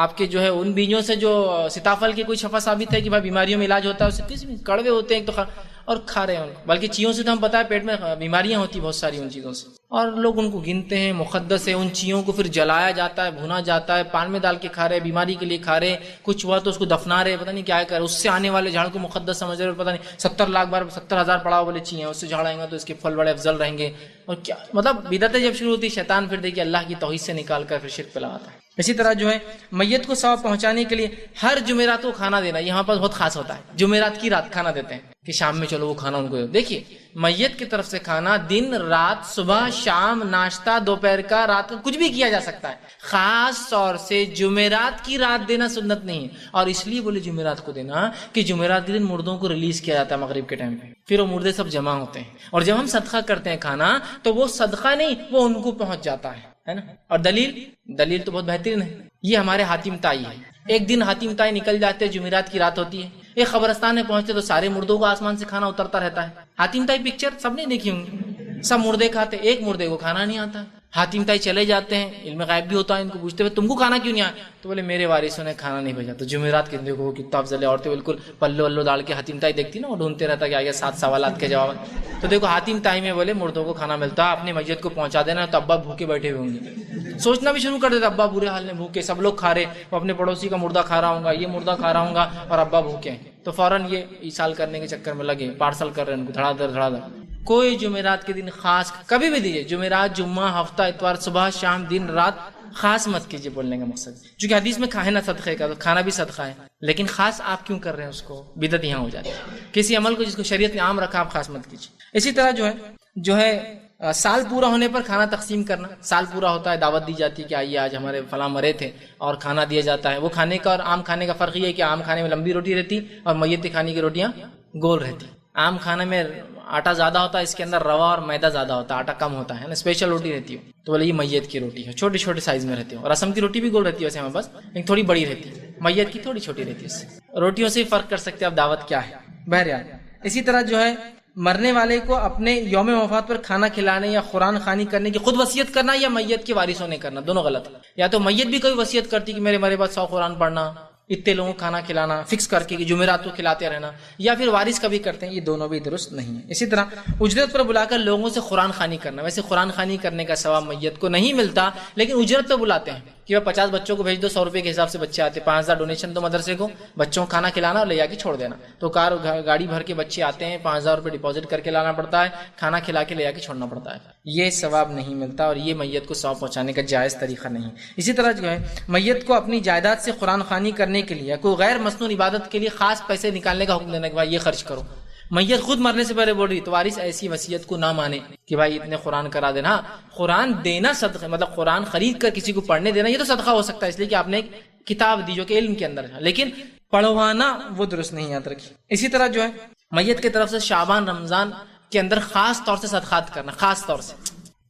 آپ کے جو ہے ان بیجوں سے جو سیتافل کے کوئی شفا ثابت ہے کہ بھائی بیماریوں میں علاج ہوتا ہے، اس سے کسی بھی کڑوے ہوتے ہیں ایک تو اور کھا رہے ہیں، بلکہ چیزوں سے تو ہم پتہ ہے پیٹ میں بیماریاں ہوتی بہت ساری ان چیزوں سے، اور لوگ ان کو گنتے ہیں مقدس ہے، ان چیزوں کو پھر جلایا جاتا ہے، بھونا جاتا ہے، پان میں ڈال کے کھا رہے، بیماری کے لیے کھا رہے، کچھ ہوا تو اس کو دفنا رہے، پتہ نہیں کیا کر رہے، اس سے آنے والے جھاڑ کو مقدس سمجھ رہے، پتہ نہیں 70 لاکھ بار 70,000 پڑا ہوا بولے چیزیں، اس سے جھاڑیں گے تو اس کے پھل بڑے افضل رہیں گے، اور کیا مطلب بدعتیں جب شروع ہوتی شیطان پھر دیکھیے اللہ کی توحید سے نکال کر پھر شرک پہ لگاتا ہے۔ اسی طرح جو ہے میت کو ثواب پہنچانے کے لیے ہر جمعرات کو کھانا دینا، یہاں پر بہت خاص ہوتا ہے، جمعرات کی رات کھانا دیتے ہیں کہ شام میں چلو وہ کھانا ان کو دو۔ دیکھیے میت کی طرف سے کھانا دن رات، صبح شام، ناشتہ دوپہر کا، رات کا، کچھ بھی کیا جا سکتا ہے، خاص طور سے جمعرات کی رات دینا سنت نہیں ہے، اور اس لیے بولے جمعرات کو دینا کہ جمعرات کے دن مردوں کو ریلیز کیا جاتا ہے مغرب کے ٹائم پہ، پھر وہ مردے سب جمع ہوتے ہیں، اور جب ہم صدقہ کرتے ہیں کھانا تو وہ صدقہ نہیں، وہ ان کو پہنچ جاتا ہے نا۔ اور دلیل تو بہت بہترین ہے، یہ ہمارے حاتم تائی ہے، ایک دن حاتم تائی نکل جاتے ہیں، جمعرات کی رات ہوتی ہے، ایک قبرستان میں پہنچتے تو سارے مردوں کو آسمان سے کھانا اترتا رہتا ہے۔ حاتم تائی پکچر سب نے دیکھی ہوں گی، سب مردے کھاتے، ایک مردے کو کھانا نہیں آتا، حاتم تائی چلے جاتے ہیں، علم غیب بھی ہوتا ہے، ان کو پوچھتے ہوئے تم کو کھانا کیوں نہیں آیا، تو بولے میرے وارثوں نے کھانا نہیں بھیجا۔ تو جمعرات کے دیکھو کتنا افضل ہے، عورتیں بالکل پلو ولو ڈال کے حاتم تائی دیکھتی نا، وہ ڈھونڈتے رہتا کہ آگے 7 سوالات کے جواب، تو دیکھو حاتم تائی میں بولے مردوں کو کھانا ملتا ہے، اپنی میت کو پہنچا دینا، تو ابا بھوکے بیٹھے ہوئے ہوں گے، سوچنا بھی شروع کر دیتا ابا برے حال میں بھوکے، سب لوگ کھا رہے، وہ اپنے پڑوسی کا مردہ کھا رہا ہوں گا، یہ مردہ کھا رہا ہوں گا، اور ابا بھوکے ہیں، تو فوراً یہ ایصال کرنے کے چکر میں لگے، پارسل کر رہے ہیں ان کو دھڑا دھڑ۔ کوئی جمعرات کے دن خاص کبھی بھی دیجیے، جمعرات، جمعہ، ہفتہ، اتوار، صبح شام دن رات خاص مت کیجیے بولنے کا مقصد، چونکہ حدیث میں کھانا صدقے کا، تو کھانا بھی صدقہ ہے، لیکن خاص آپ کیوں کر رہے ہیں اس کو؟ بدعت یہاں ہو جاتی ہے۔ کسی عمل کو جس کو شریعت نے عام رکھا آپ خاص مت کیجیے۔ اسی طرح جو ہے سال پورا ہونے پر کھانا تقسیم کرنا، سال پورا ہوتا ہے دعوت دی جاتی ہے کہ آئیے آج ہمارے فلاں مرے تھے اور کھانا دیا جاتا ہے۔ وہ کھانے کا اور عام کھانے کا فرق یہ ہے کہ عام کھانے میں لمبی روٹی رہتی اور میت کھانے کی روٹیاں گول رہتی۔ عام کھانے میں آٹا زیادہ ہوتا ہے، اس کے اندر روا اور میدا زیادہ ہوتا ہے، آٹا کم ہوتا ہے نا، اسپیشل روٹی رہتی ہے، تو بولے یہ میت کی روٹی ہے، چھوٹے چھوٹے سائز میں رہتی ہے۔ اور رسم کی روٹی بھی گول رہتی ہے ویسے ہمارے پاس، لیکن تھوڑی بڑی رہتی ہے، میت کی تھوڑی چھوٹی رہتی ہے۔ اس سے روٹیوں سے ہی فرق کر سکتے ہیں آپ دعوت کیا ہے۔ بہرحال اسی طرح مرنے والے کو اپنے یوم وفات پر کھانا کھلانے یا قرآن خوانی کرنے کی خود وصیت کرنا یا میت کے وارثوں نے کرنا، دونوں غلط ہے۔ یا تو میت بھی کوئی وصیت کرتی کہ میرے بعد 100 قرآن پڑھنا، اتنے لوگوں کو کھانا کھلانا فکس کر کے کہ جمعرات کو کھلاتے رہنا، یا پھر وارث کبھی کرتے ہیں، یہ دونوں بھی درست نہیں ہے۔ اسی طرح اجرت پر بلا کر لوگوں سے قرآن خوانی کرنا، ویسے قرآن خوانی کرنے کا ثواب میت کو نہیں ملتا، لیکن اجرت پہ بلاتے ہیں کہ 50 بچوں کو بھیج دو، 100 روپے کے حساب سے بچے آتے، 5000 ڈونیشن دو مدرسے کو، بچوں کو کھانا کھلانا اور لے جا کے چھوڑ دینا۔ تو گاڑی بھر کے بچے آتے ہیں، 5000 روپے ڈپازٹ کر کے لانا پڑتا ہے، کھانا کھلا کے لے جا کے چھوڑنا پڑتا ہے، یہ ثواب نہیں ملتا اور یہ میت کو ثواب پہنچانے کا جائز طریقہ نہیں۔ اسی طرح میت کو اپنی جائیداد سے قرآن خوانی کرنے کے لیے کوئی غیر مسنون عبادت کے لیے خاص پیسے نکالنے کا حکم دینا کہ بھائی یہ خرچ کرو۔ میت خود مرنے سے پہلے بول رہی تو وارث ایسی وصیت کو نہ مانے کہ بھائی اتنے قرآن کرا دینا۔ قرآن دینا صدقہ، مطلب قرآن خرید کر کسی کو پڑھنے دینا یہ تو صدقہ ہو سکتا ہے، اس لیے کہ آپ نے ایک کتاب دی جو کہ علم کے اندر ہے، لیکن پڑھوانا وہ درست نہیں، یاد رکھیے۔ اسی طرح میت کی طرف سے شعبان رمضان کے اندر خاص طور سے صدقات کرنا، خاص طور سے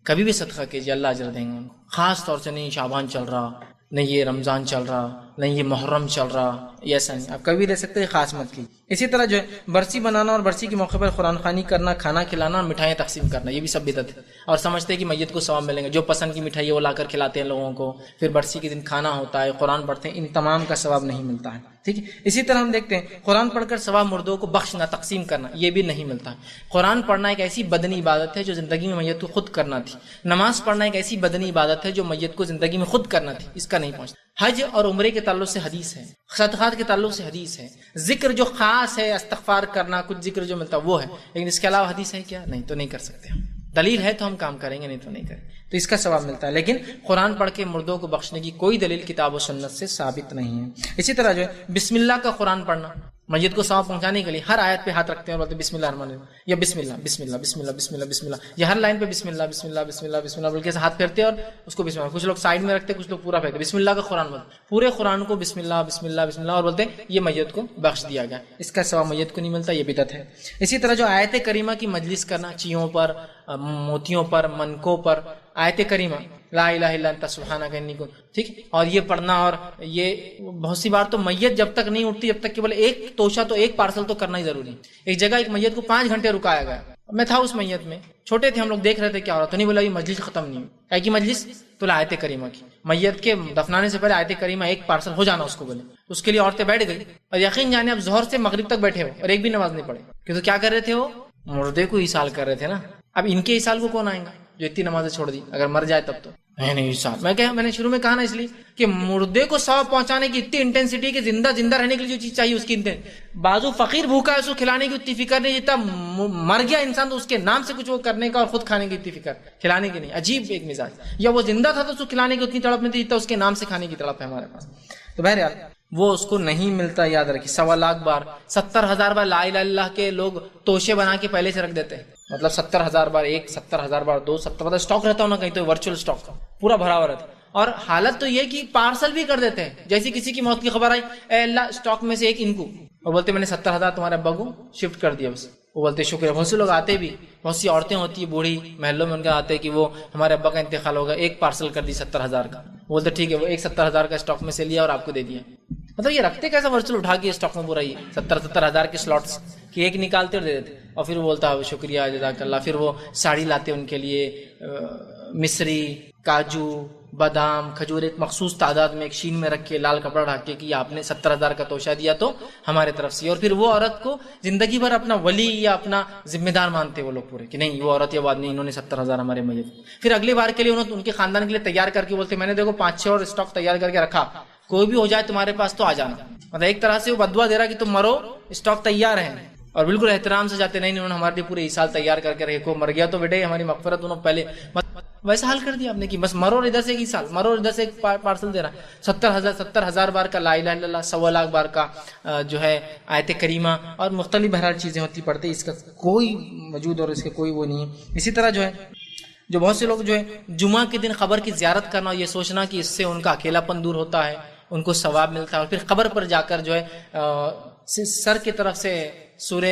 کبھی بھی صدقہ کیجیے، اللہ اجر دیں گے ان کو۔ خاص طور سے نہیں شعبان چل رہا، نہیں یہ رمضان چل رہا، نہیں یہ محرم چل رہا، یہ ایسا نہیں، آپ کبھی لے سکتے ہیں، خاص مت کی۔ اسی طرح برسی بنانا اور برسی کے موقع پر قرآن خوانی کرنا، کھانا کھلانا اور مٹھائیاں تقسیم کرنا، یہ بھی سب بدعت ہے، اور سمجھتے ہیں کہ میت کو ثواب ملیں گے۔ جو پسند کی مٹھائی ہے وہ لا کر کھلاتے ہیں لوگوں کو، پھر برسی کے دن کھانا ہوتا ہے، قرآن پڑھتے ہیں، ان تمام کا ثواب نہیں ملتا ہے، ٹھیک ہے۔ اسی طرح ہم دیکھتے ہیں قرآن پڑھ کر ثواب مردوں کو بخشنا، تقسیم کرنا، یہ بھی نہیں ملتا۔ قرآن پڑھنا ایک ایسی بدنی عبادت ہے جو زندگی میں میت کو خود کرنا تھی۔ نماز پڑھنا ایک ایسی بدنی عبادت ہے جو میت کو زندگی میں خود کرنا تھی، اس کا نہیں پہنچتا۔ حج اور عمرے کے تعلق سے حدیث ہے، صدقات کے تعلق سے حدیث ہے، ذکر جو خاص ہے استغفار کرنا، کچھ ذکر جو ملتا وہ ہے، لیکن اس کے علاوہ حدیث ہے کیا؟ نہیں، تو نہیں کر سکتے ہم۔ دلیل ہے تو ہم کام کریں گے، نہیں تو نہیں کریں، تو اس کا ثواب ملتا ہے، لیکن قرآن پڑھ کے مردوں کو بخشنے کی کوئی دلیل کتاب و سنت سے ثابت نہیں ہے۔ اسی طرح بسم اللہ کا قرآن پڑھنا، میت کو ثواب پہنچانے کے لیے ہر آیت پہ ہاتھ رکھتے ہیں اور بولتے ہیں بسم اللہ الرحمن الرحیم، یا بسم اللہ بسم اللہ بسم اللہ بسم اللہ بسم اللہ، یا ہر لائن پہ بسم اللہ بسم اللہ بسم اللہ بسم اللہ بول کے ہاتھ پھیرتے ہیں اور اس کو بسم اللہ، کچھ لوگ سائڈ میں رکھتے ہیں، کچھ لوگ پورا پھیرتے ہیں، بسم اللہ کا قرآن بولتے، پورے قرآن کو بسم اللہ بسم اللہ بسم اللہ اور بولتے ہیں یہ میت کو بخش دیا گیا، اس کا ثواب میت کو نہیں ملتا، یہ بدعت ہے۔ اسی طرح آیت کریمہ کی مجلس کرنا، چیوں پر، موتیوں پر، منکوں پر آیت کریمہ لا الہ الا انت سبحانک انی کنت، ٹھیک، اور یہ پڑھنا، اور یہ بہت سی بار تو میت جب تک نہیں اٹھتی جب تک کہ بولے ایک توشہ تو ایک پارسل تو کرنا ہی ضروری ہے۔ ایک جگہ ایک میت کو 5 گھنٹے رکایا گیا، میں تھا اس میت میں، چھوٹے تھے ہم لوگ، دیکھ رہے تھے کیا ہو رہا، تو نہیں بولا یہ مجلس ختم نہیں ہوئی، کیا کی مجلس؟ تو آیت کریمہ کی، میت کے دفنانے سے پہلے آیت کریمہ ایک پارسل ہو جانا اس کو بولے، اس کے لیے عورتیں بیٹھ گئی، اور یقین جانے اب ظہر سے مغرب تک بیٹھے ہو اور ایک بھی نماز نہیں پڑھے، کہ تو کیا کر رہے تھے؟ وہ مردے کو ایصال کر رہے تھے نا۔ اب ان کے ایصال کو کون آئے گا جو اتنی نمازیں چھوڑ دی، اگر مر جائے تب تو نہیں ایصال۔ میں نے شروع میں کہا نا، اس لیے کہ مردے کو ثواب پہنچانے کی اتنی انٹینسٹی کہ زندہ رہنے کے لیے جو چیز چاہیے اس کی بازو فقیر بھوکا ہے اس کو کھلانے کی اتنی فکر نہیں، جتنا مر گیا انسان تو اس کے نام سے کچھ وہ کرنے کا اور خود کھانے کی اتنی فکر، کھلانے کی نہیں، عجیب ایک مزاج۔ یا وہ زندہ تھا تو اس کو کھلانے کی اتنی تڑپ نہیں تھی جتنا اس کے نام سے کھانے کی تڑپ ہے ہمارے پاس۔ تو بہرحال وہ اس کو نہیں ملتا، یاد رکھیے۔ 1.25 لاکھ بار، 70,000 بار لا الہ الا اللہ کے لوگ توشے بنا کے پہلے سے رکھ دیتے ہیں، مطلب 70,000 بار ایک، 70,000 بار دو، 70 مطلب اسٹاک رہتا ہونا کہیں تو ورچوئل اسٹاک پورا بھرا ہوا رہتا ہے۔ اور حالت تو یہ کہ پارسل بھی کر دیتے ہیں، جیسی کسی کی موت کی خبر آئی، اے اللہ اسٹاک میں سے ایک ان کو، اور بولتے میں نے 70,000 تمہارے ابا کو شفٹ کر دیا بس، وہ بولتے شکریہ۔ بہت سے لوگ آتے بھی، بہت سی عورتیں ہوتی ہیں بوڑھی محلوں میں، ان کا آتے کہ وہ ہمارے ابا کا انتقال ہوگا، ایک پارسل کر دی 70,000 کا، بولتے ٹھیک ہے، وہ ایک 70,000 کا اسٹاک میں سے لیا اور آپ کو دے دیا۔ مطلب یہ رکھتے کیسا ورچوئل اٹھا کے اسٹاک میں پورا ہی 70,000 کے سلاٹس کہ ایک نکالتے اور دے دیتے، اور پھر وہ بولتا ہے شکریہ جزاک اللہ۔ پھر وہ ساڑی لاتے ان کے لیے، مصری، کاجو، بادام، کھجور، ایک مخصوص تعداد میں ایک شین میں رکھ کے لال کپڑا ڈھک کے کہ آپ نے 70,000 کا توشہ دیا تو ہمارے طرف سے، اور پھر وہ عورت کو زندگی بھر اپنا ولی یا اپنا ذمہ دار مانتے وہ لوگ پورے، کہ نہیں وہ عورت یا وہ آدمی انہوں نے 70,000 ہمارے میت۔ پھر اگلی بار کے لیے انہوں ان کے خاندان کے لیے تیار کر کے بولتے میں نے دیکھو 5-6 اور اسٹاک تیار کر کے رکھا، کوئی بھی ہو جائے تمہارے پاس تو آ جانا، مطلب ایک طرح سے وہ بدعا دے رہا کہ تم مرو، اسٹاک تیار ہے، اور بالکل احترام سے جاتے نہیں، انہوں نے ہمارے لیے پورے سال تیار کر کے رکھے، کو مر گیا تو بیٹے ہماری مغفرت انہوں نے پہلے ویسا حل کر دیا آپ نے کہ بس مرو اور ادھر سے ایک سال مرو اور ادھر سے ایک پارسل دے رہا ہے۔ 70,000 بار کا لا الہ الا اللہ، 1.25 لاکھ بار کا جو ہے آیت کریمہ اور مختلف بہرحال چیزیں ہوتی پڑھتے، اس کا کوئی وجود اور اس کے کوئی وہ نہیں ہے۔ اسی طرح جو ہے جو بہت سے لوگ جو ہے جمعہ کے دن قبر کی زیارت کرنا اور یہ سوچنا کہ اس سے ان کا اکیلا پن دور ہوتا ہے، ان کو ثواب ملتا ہے، اور پھر قبر پر جا کر جو ہے سر کی طرف سے سورہ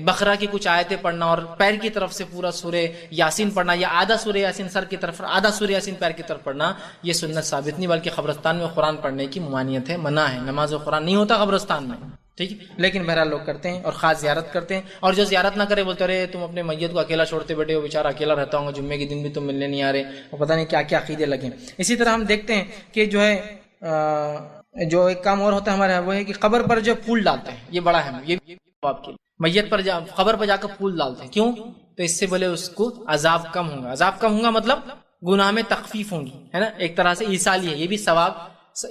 بقرہ کی کچھ آیتیں پڑھنا اور پیر کی طرف سے پورا سورہ یاسین پڑھنا، یا آدھا سورہ یاسین سر کی طرف آدھا سورہ یاسین پیر کی طرف پڑھنا، یہ سنت ثابت نہیں، بلکہ قبرستان میں قرآن پڑھنے کی ممانعت ہے، منع ہے، نماز و قرآن نہیں ہوتا قبرستان میں، ٹھیک ہے، لیکن بہرحال لوگ کرتے ہیں اور خاص زیارت کرتے ہیں، اور جو زیارت نہ کرے بولتے رہے تم اپنے میت کو اکیلا چھوڑتے بیٹھے ہو، بیچارہ اکیلا رہتا ہوں، جمعے کے دن بھی تم ملنے نہیں آ رہے، اور پتہ نہیں کیا کیا عقیدے لگے۔ اسی طرح ہم دیکھتے ہیں کہ جو ہے جو ایک کام اور ہوتا ہے ہمارا وہ ہے کہ قبر پر جو پھول ڈالتے ہیں، یہ بڑا ہے، یہ آپ کے میت پر قبر پر جا کر پھول ڈالتے ہیں، کیوں؟ تو اس سے بولے اس کو عذاب کم ہوگا، عذاب کم ہوگا مطلب گناہ میں تخفیف ہوں گی، ہے نا، ایک طرح سے ایصال ہے، یہ بھی ثواب۔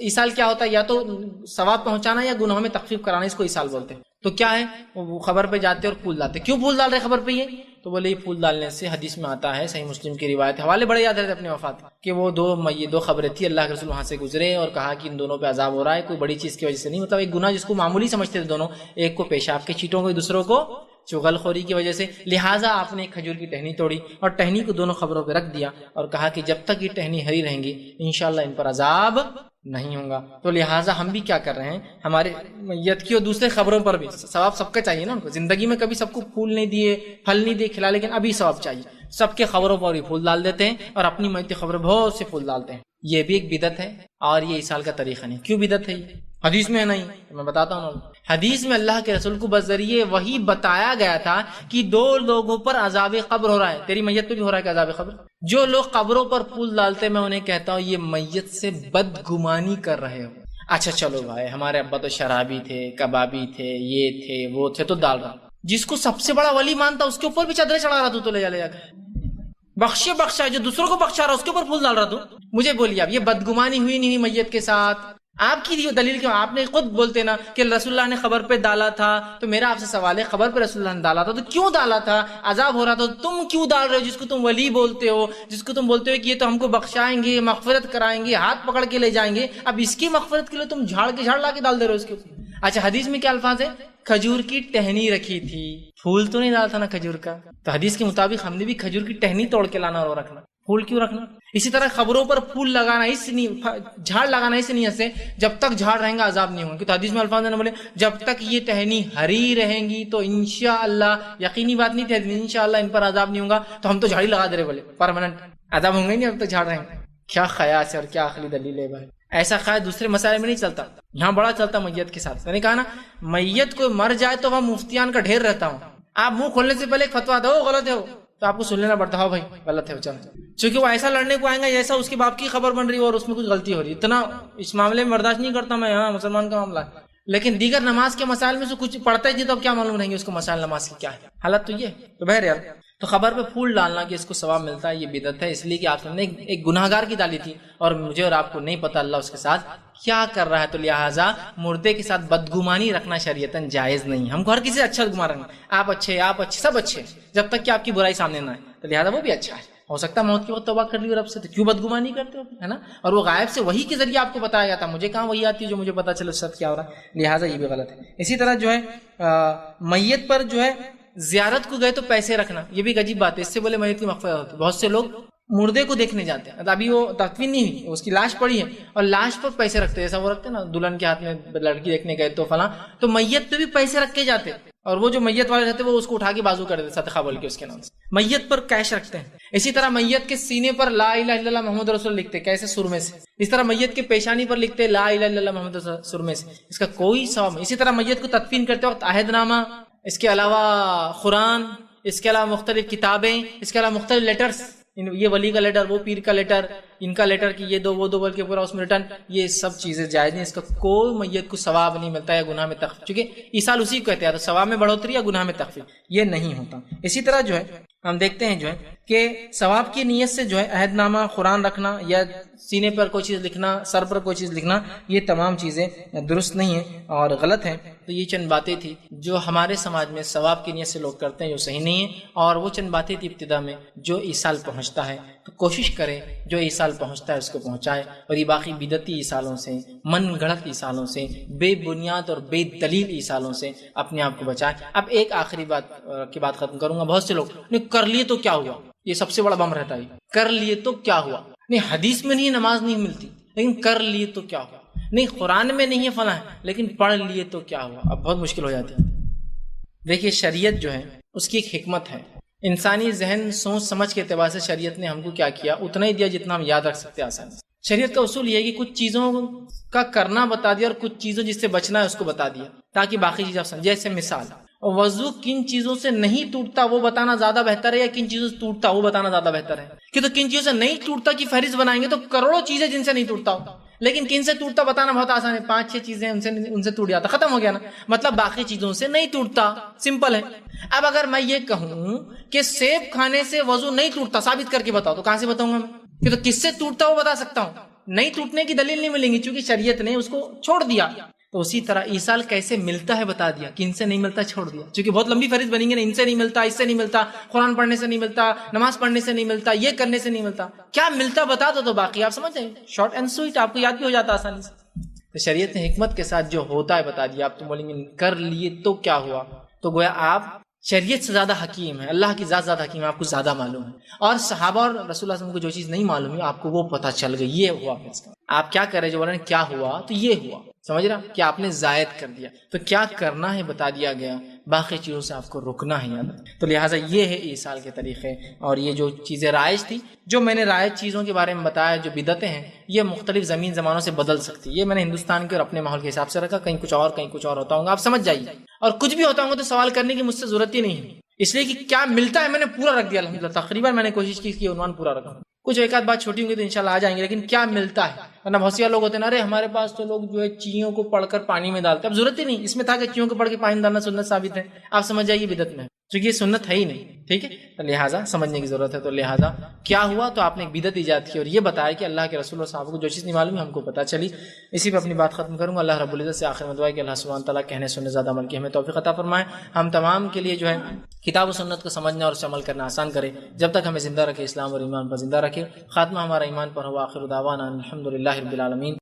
ایصال کیا ہوتا ہے؟ یا تو ثواب پہنچانا یا گناہوں میں تخفیف کرانا، اس کو ایصال بولتے ہیں۔ تو کیا ہے، وہ خبر پہ جاتے اور پھول ڈالتے، کیوں پھول ڈال رہے خبر پہ؟ یہ تو بولے یہ پھول ڈالنے سے حدیث میں آتا ہے، صحیح مسلم کی روایت، حوالے بڑے یاد رہتے اپنے وفات کہ وہ دو خبریں تھی، اللہ کے رسول وہاں سے گزرے اور کہا کہ ان دونوں پہ عذاب ہو رہا ہے، کوئی بڑی چیز کی وجہ سے نہیں، مطلب ایک گناہ جس کو معمولی سمجھتے تھے دونوں، ایک کو پیشاب کے چیٹوں کو، دوسروں کو چغل خوری کی وجہ سے، لہٰذا آپ نے ایک کھجور کی ٹہنی توڑی اور ٹہنی کو دونوں خبروں پہ رکھ دیا اور کہا کہ جب تک یہ ٹہنی ہری رہیں گی انشاءاللہ ان پر عذاب نہیں ہوگا۔ تو لہٰذا ہم بھی کیا کر رہے ہیں، ہمارے میت کی اور دوسرے خبروں پر بھی ثواب سب کا چاہیے نا، ان کو زندگی میں کبھی سب کو پھول نہیں دیے، پھل نہیں دیے، کھلا، لیکن ابھی ثواب چاہیے، سب کے خبروں پر بھی پھول ڈال دیتے ہیں اور اپنی میت کی خبروں بہت سے پھول ڈالتے ہیں، یہ بھی ایک بدعت ہے اور یہ ایصال کا طریقہ نہیں۔ کیوں بدعت ہے؟ یہ حدیث میں نہیں، میں بتاتا ہوں۔ حدیث میں اللہ کے رسول کو بذریعے وہی بتایا گیا تھا کہ 2 لوگوں پر عذاب قبر ہو رہا ہے، تیری میت پہ بھی ہو رہا ہے کہ عذاب قبر۔ جو لوگ قبروں پر پھول ڈالتے میں انہیں کہتا ہوں یہ میت سے بدگمانی کر رہے ہو۔ اچھا چلو بھائی، ہمارے ابا تو شرابی تھے، کبابی تھے، یہ تھے وہ تھے، تو ڈال رہا، جس کو سب سے بڑا ولی مانتا اس کے اوپر بھی چادریں چڑھا رہا تو لے جا کر بخشا، جو دوسروں کو بخشا رہا اس کے اوپر پھول ڈال رہا تو مجھے بولیے اب یہ بدگمانی ہوئی نہیں ہوئی میت کے ساتھ؟ آپ کی دلیل کیوں؟ آپ نے خود بولتے نا کہ رسول اللہ نے خبر پہ ڈالا تھا، تو میرا آپ سے سوال ہے خبر پہ رسول اللہ نے ڈالا تھا تو کیوں ڈالا تھا؟ عذاب ہو رہا تھا، تم کیوں ڈال رہے ہو؟ جس کو تم ولی بولتے ہو، جس کو تم بولتے ہو کہ یہ تو ہم کو بخشائیں گے، مغفرت کرائیں گے، ہاتھ پکڑ کے لے جائیں گے، اب اس کی مغفرت کے لیے تم جھاڑ لا کے ڈال دے رہے ہو اس کے اوپر۔ اچھا حدیث میں کیا الفاظ ہے؟ کھجور کی ٹہنی رکھی تھی، پھول تو نہیں ڈالا تھا نا کھجور کا، تو حدیث کے مطابق ہم نے بھی کھجور کی ٹہنی توڑ کے لانا اور رکھنا، پھول کیوں رکھنا؟ اسی طرح خبروں پر پھول لگانا اس نہیں، جھاڑ لگانا اس نیت سے جب تک جھاڑ رہیں گا عذاب نہیں ہوگا، تو حدیث میں الفاظ نے بولے جب تک یہ ٹہنی ہری رہیں گی تو انشاءاللہ، یقینی بات نہیں تھی انشاءاللہ ان پر عذاب نہیں ہوگا، تو ہم تو جھاڑی لگا دے رہے بولے پرماننٹ عذاب ہوں گے نہیں اب تک جھاڑ رہیں گے۔ کیا قیاس ہے اور کیا عقلی دلیل ہے بھائی؟ ایسا قیاس دوسرے مسائل میں نہیں چلتا، یہاں بڑا چلتا میت کے ساتھ۔ میں نے کہا نا میت کوئی مر جائے تو وہاں مفتیان کا ڈھیر رہتا ہوں، آپ منہ کھولنے سے پہلے ایک فتوا دو غلط ہے تو آپ کو سن لینا پڑتا ہے بھائی غلط ہے چلو، چونکہ وہ ایسا لڑنے کو آئیں گا جیسا اس کے باپ کی خبر بن رہی ہے اور اس میں کچھ غلطی ہو رہی ہے، اتنا اس معاملے میں برداشت نہیں کرتا میں، ہاں مسلمان کا معاملہ ہے، لیکن دیگر نماز کے مسائل میں سے کچھ پڑھتا ہی تو اب کیا معلوم رہیں گے اس کو مسائل نماز کی کیا ہے حالت، تو یہ تو بہرحال تو خبر پہ پھول ڈالنا کہ اس کو ثواب ملتا ہے یہ بدعت ہے، اس لیے کہ آپ نے ایک گناہگار کی ڈالی تھی اور مجھے اور آپ کو نہیں پتا اللہ اس کے ساتھ کیا کر رہا ہے، تو لہٰذا مردے کے ساتھ بدگمانی رکھنا شریعتاً جائز نہیں، ہم کو ہر کسی سے اچھا گمان رکھنا، آپ اچھے سب اچھے، جب تک کہ آپ کی برائی سامنے نہ آئے، تو لہٰذا وہ بھی اچھا ہے، ہو سکتا ہے موت کے وقت توبہ کر لی رب سے، تو کیوں بدگمانی کرتے ہو، ہے نا؟ اور وہ غائب سے وہی کے ذریعے آپ کو بتایا جاتا، مجھے کہاں وہی آتی ہے جو مجھے پتا چلے سچ کیا ہو رہا ہے، لہٰذا یہ بھی غلط ہے۔ اسی طرح جو ہے میت پر جو ہے زیارت کو گئے تو پیسے رکھنا، یہ بھی ایک عجیب بات ہے، اس سے بولے میت کی مغفرت ہوتی ہے۔ بہت سے لوگ مردے کو دیکھنے جاتے ہیں، ابھی وہ تدفین نہیں ہوئی، اس کی لاش پڑی ہے اور لاش پر پیسے رکھتے ہیں، جیسا وہ رکھتے ہیں نا دلہن کے ہاتھ میں لڑکی دیکھنے گئے تو فلاں، تو میت پہ بھی پیسے رکھ کے جاتے، اور وہ جو میت والے رہتے وہ اس کو اٹھا کے بازو کر دیتے صدقہ بول کے اس کے نام سے، میت پر کیش رکھتے ہیں۔ اسی طرح میت کے سینے پر لا الہ الا اللہ محمد رسول اللہ لکھتے، کیسے؟ سرمے سے۔ اس طرح میت کے پیشانی پر لکھتے لا الہ الا اللہ محمد رسول اللہ سرمے سے، اس کا کوئی ثواب نہیں۔ اسی طرح میت کو تدفین کرتے وقت عہد نامہ، اس کے علاوہ قرآن، اس کے علاوہ مختلف کتابیں، اس کے علاوہ مختلف لیٹرز، یہ ولی کا لیٹر، وہ پیر کا لیٹر، ان کا لیٹر کہ یہ دو وہ دو بول کے پورا اس میں ریٹرن، یہ سب چیزیں جائز نہیں، اس کا کوئی میت کو ثواب نہیں ملتا یا گناہ میں تخفیف، چونکہ ایصال اسی کو کہتے ہیں، تو ثواب میں بڑھوتری یا گناہ میں تخفیف یہ نہیں ہوتا۔ اسی طرح جو ہے ہم دیکھتے ہیں جو ہے کہ ثواب کی نیت سے جو ہے عہد نامہ، قرآن رکھنا یا سینے پر کوئی چیز لکھنا، سر پر کوئی چیز لکھنا، یہ تمام چیزیں درست نہیں ہیں اور غلط ہیں۔ تو یہ چند باتیں تھی جو ہمارے سماج میں ثواب کی نیت سے لوگ کرتے ہیں جو صحیح نہیں ہیں، اور وہ چند باتیں تھی ابتدا میں جو ایصال پہنچتا ہے تو کوشش کرے جو ایصال پہنچتا ہے اس کو پہنچائے، اور یہ باقی بدعتی ایصالوں سے، من گھڑت ایصالوں سے، بے بنیاد اور بے دلیل ایصالوں سے اپنے آپ کو بچائے۔ اب ایک آخری بات کی بات ختم کروں گا، بہت سے لوگ نہیں کر لیے تو کیا ہوا، یہ سب سے بڑا بم رہتا ہے، کر لیے تو کیا ہوا، نہیں حدیث میں نہیں نماز نہیں ملتی لیکن کر لیے تو کیا ہوا، نہیں قرآن میں نہیں ہے فلاں ہے لیکن پڑھ لیے تو کیا ہوا۔ اب بہت مشکل ہو جاتی ہے۔ دیکھیے شریعت جو ہے اس کی ایک حکمت ہے، انسانی ذہن سوچ سمجھ کے اعتبار سے شریعت نے ہم کو کیا کیا، اتنا ہی دیا جتنا ہم یاد رکھ سکتے آسانی سے۔ شریعت کا اصول یہ ہے کہ کچھ چیزوں کا کرنا بتا دیا اور کچھ چیزوں جس سے بچنا ہے اس کو بتا دیا تاکہ باقی چیزیں آپ سمجھیں۔ جیسے مثال وضو کن چیزوں سے نہیں ٹوٹتا وہ بتانا زیادہ بہتر ہے یا کن چیزوں سے ٹوٹتا وہ بتانا زیادہ بہتر ہے؟ کہ تو کن چیزوں سے نہیں ٹوٹتا کی فہرست بنائیں گے تو کروڑوں چیزیں جن سے نہیں ٹوٹتا ہو، لیکن کن سے ٹوٹتا بتانا بہت آسان ہے، 5-6 چیزیں ان سے ٹوٹ جاتا، ختم ہو گیا نا، مطلب باقی چیزوں سے نہیں ٹوٹتا، سمپل ہے۔ اب اگر میں یہ کہوں کہ سیب کھانے سے وضو نہیں ٹوٹتا ثابت کر کے بتاؤ تو کہاں سے بتاؤں گا میں؟ کہ تو کس سے ٹوٹتا وہ بتا سکتا ہوں، نہیں ٹوٹنے کی دلیل نہیں ملیں گی چونکہ شریعت نے اس کو چھوڑ دیا۔ تو اسی طرح ایصال کیسے ملتا ہے بتا دیا، کن سے نہیں ملتا چھوڑ دیا، چونکہ بہت لمبی فہرست بنیں گے نا، ان سے نہیں ملتا، اس سے نہیں ملتا، قرآن پڑھنے سے نہیں ملتا، نماز پڑھنے سے نہیں ملتا، یہ کرنے سے نہیں ملتا، کیا ملتا بتا دو تو باقی آپ سمجھ جائیں، شارٹ اینڈ سویٹ، آپ کو یاد بھی ہو جاتا آسانی سے۔ تو شریعت نے حکمت کے ساتھ جو ہوتا ہے بتا دیا۔ آپ تو بولیں گے کر لیے تو کیا ہوا، تو گویا آپ شریعت سے زیادہ حکیم ہے، اللہ کی ذات زیادہ حکیم ہے، آپ کو زیادہ معلوم ہے، اور صحابہ اور رسول اللہ صلی اللہ علیہ وسلم کو جو چیز نہیں معلوم ہے آپ کو وہ پتہ چل گئی، یہ ہوا۔ آپ کیا کریں جو بولیں کیا ہوا تو یہ ہوا، سمجھ رہا کہ آپ نے زائد کر دیا، تو کیا کرنا ہے بتا دیا گیا، باقی چیزوں سے آپ کو رکنا ہے یاد۔ تو لہٰذا یہ ہے ایصال کے طریقے، اور یہ جو چیزیں رائج تھی، جو میں نے رائج چیزوں کے بارے میں بتایا جو بدعتیں ہیں، یہ مختلف زمین زمانوں سے بدل سکتی ہے، یہ میں نے ہندوستان کے اور اپنے ماحول کے حساب سے رکھا، کہیں کچھ اور کہیں کچھ اور ہوتا ہوں گا، آپ سمجھ جائیے، اور کچھ بھی ہوتا ہوں گا تو سوال کرنے کی مجھ سے ضرورت ہی نہیں ہے، اس لیے کہ کیا ملتا ہے میں نے پورا رکھ دیا الحمدللہ، تقریباً میں نے کوشش کی کہ عنوان پورا رکھا، کچھ ایک آدھ بات چھوٹی ہوں گی تو انشاءاللہ آ جائیں گے، لیکن کیا ملتا ہے، ورنہ بہت سے لوگ ہوتے ہیں نا، ارے ہمارے پاس تو لوگ جو ہے چیوں کو پڑھ کر پانی میں ڈالتے ہیں، اب ضرورت ہی نہیں، اس میں تھا کہ چیوں کو پڑھ کے پانی ڈالنا سنت ثابت ہے، آپ سمجھ جائیے بدعت میں، کیونکہ یہ سنت ہے ہی نہیں، ٹھیک ہے، تو لہٰذا سمجھنے کی ضرورت ہے۔ تو لہٰذا کیا ہوا تو آپ نے ایک بدعت ایجاد کی اور یہ بتایا کہ اللہ کے رسول اور صحابہ کو جو چیز نہیں معلوم ہے ہم کو پتہ چلی۔ اسی پہ اپنی بات ختم کروں گا۔ اللہ رب العزت سے آخر میں دعا ہے کہ اللہ سبحانہ تعالیٰ کہنے سننے زیادہ عمل کی ہمیں توفیق عطا فرمائے، ہم تمام کے لیے جو ہے کتاب و سنت کو سمجھنا اور اس سے عمل کرنا آسان کرے، جب تک ہمیں زندہ رکھے، اسلام اور ایمان پر زندہ رکھے، خاتمہ ہمارا ایمان پر ہو۔ آخر دعوانا الحمدللہ رب العالمین۔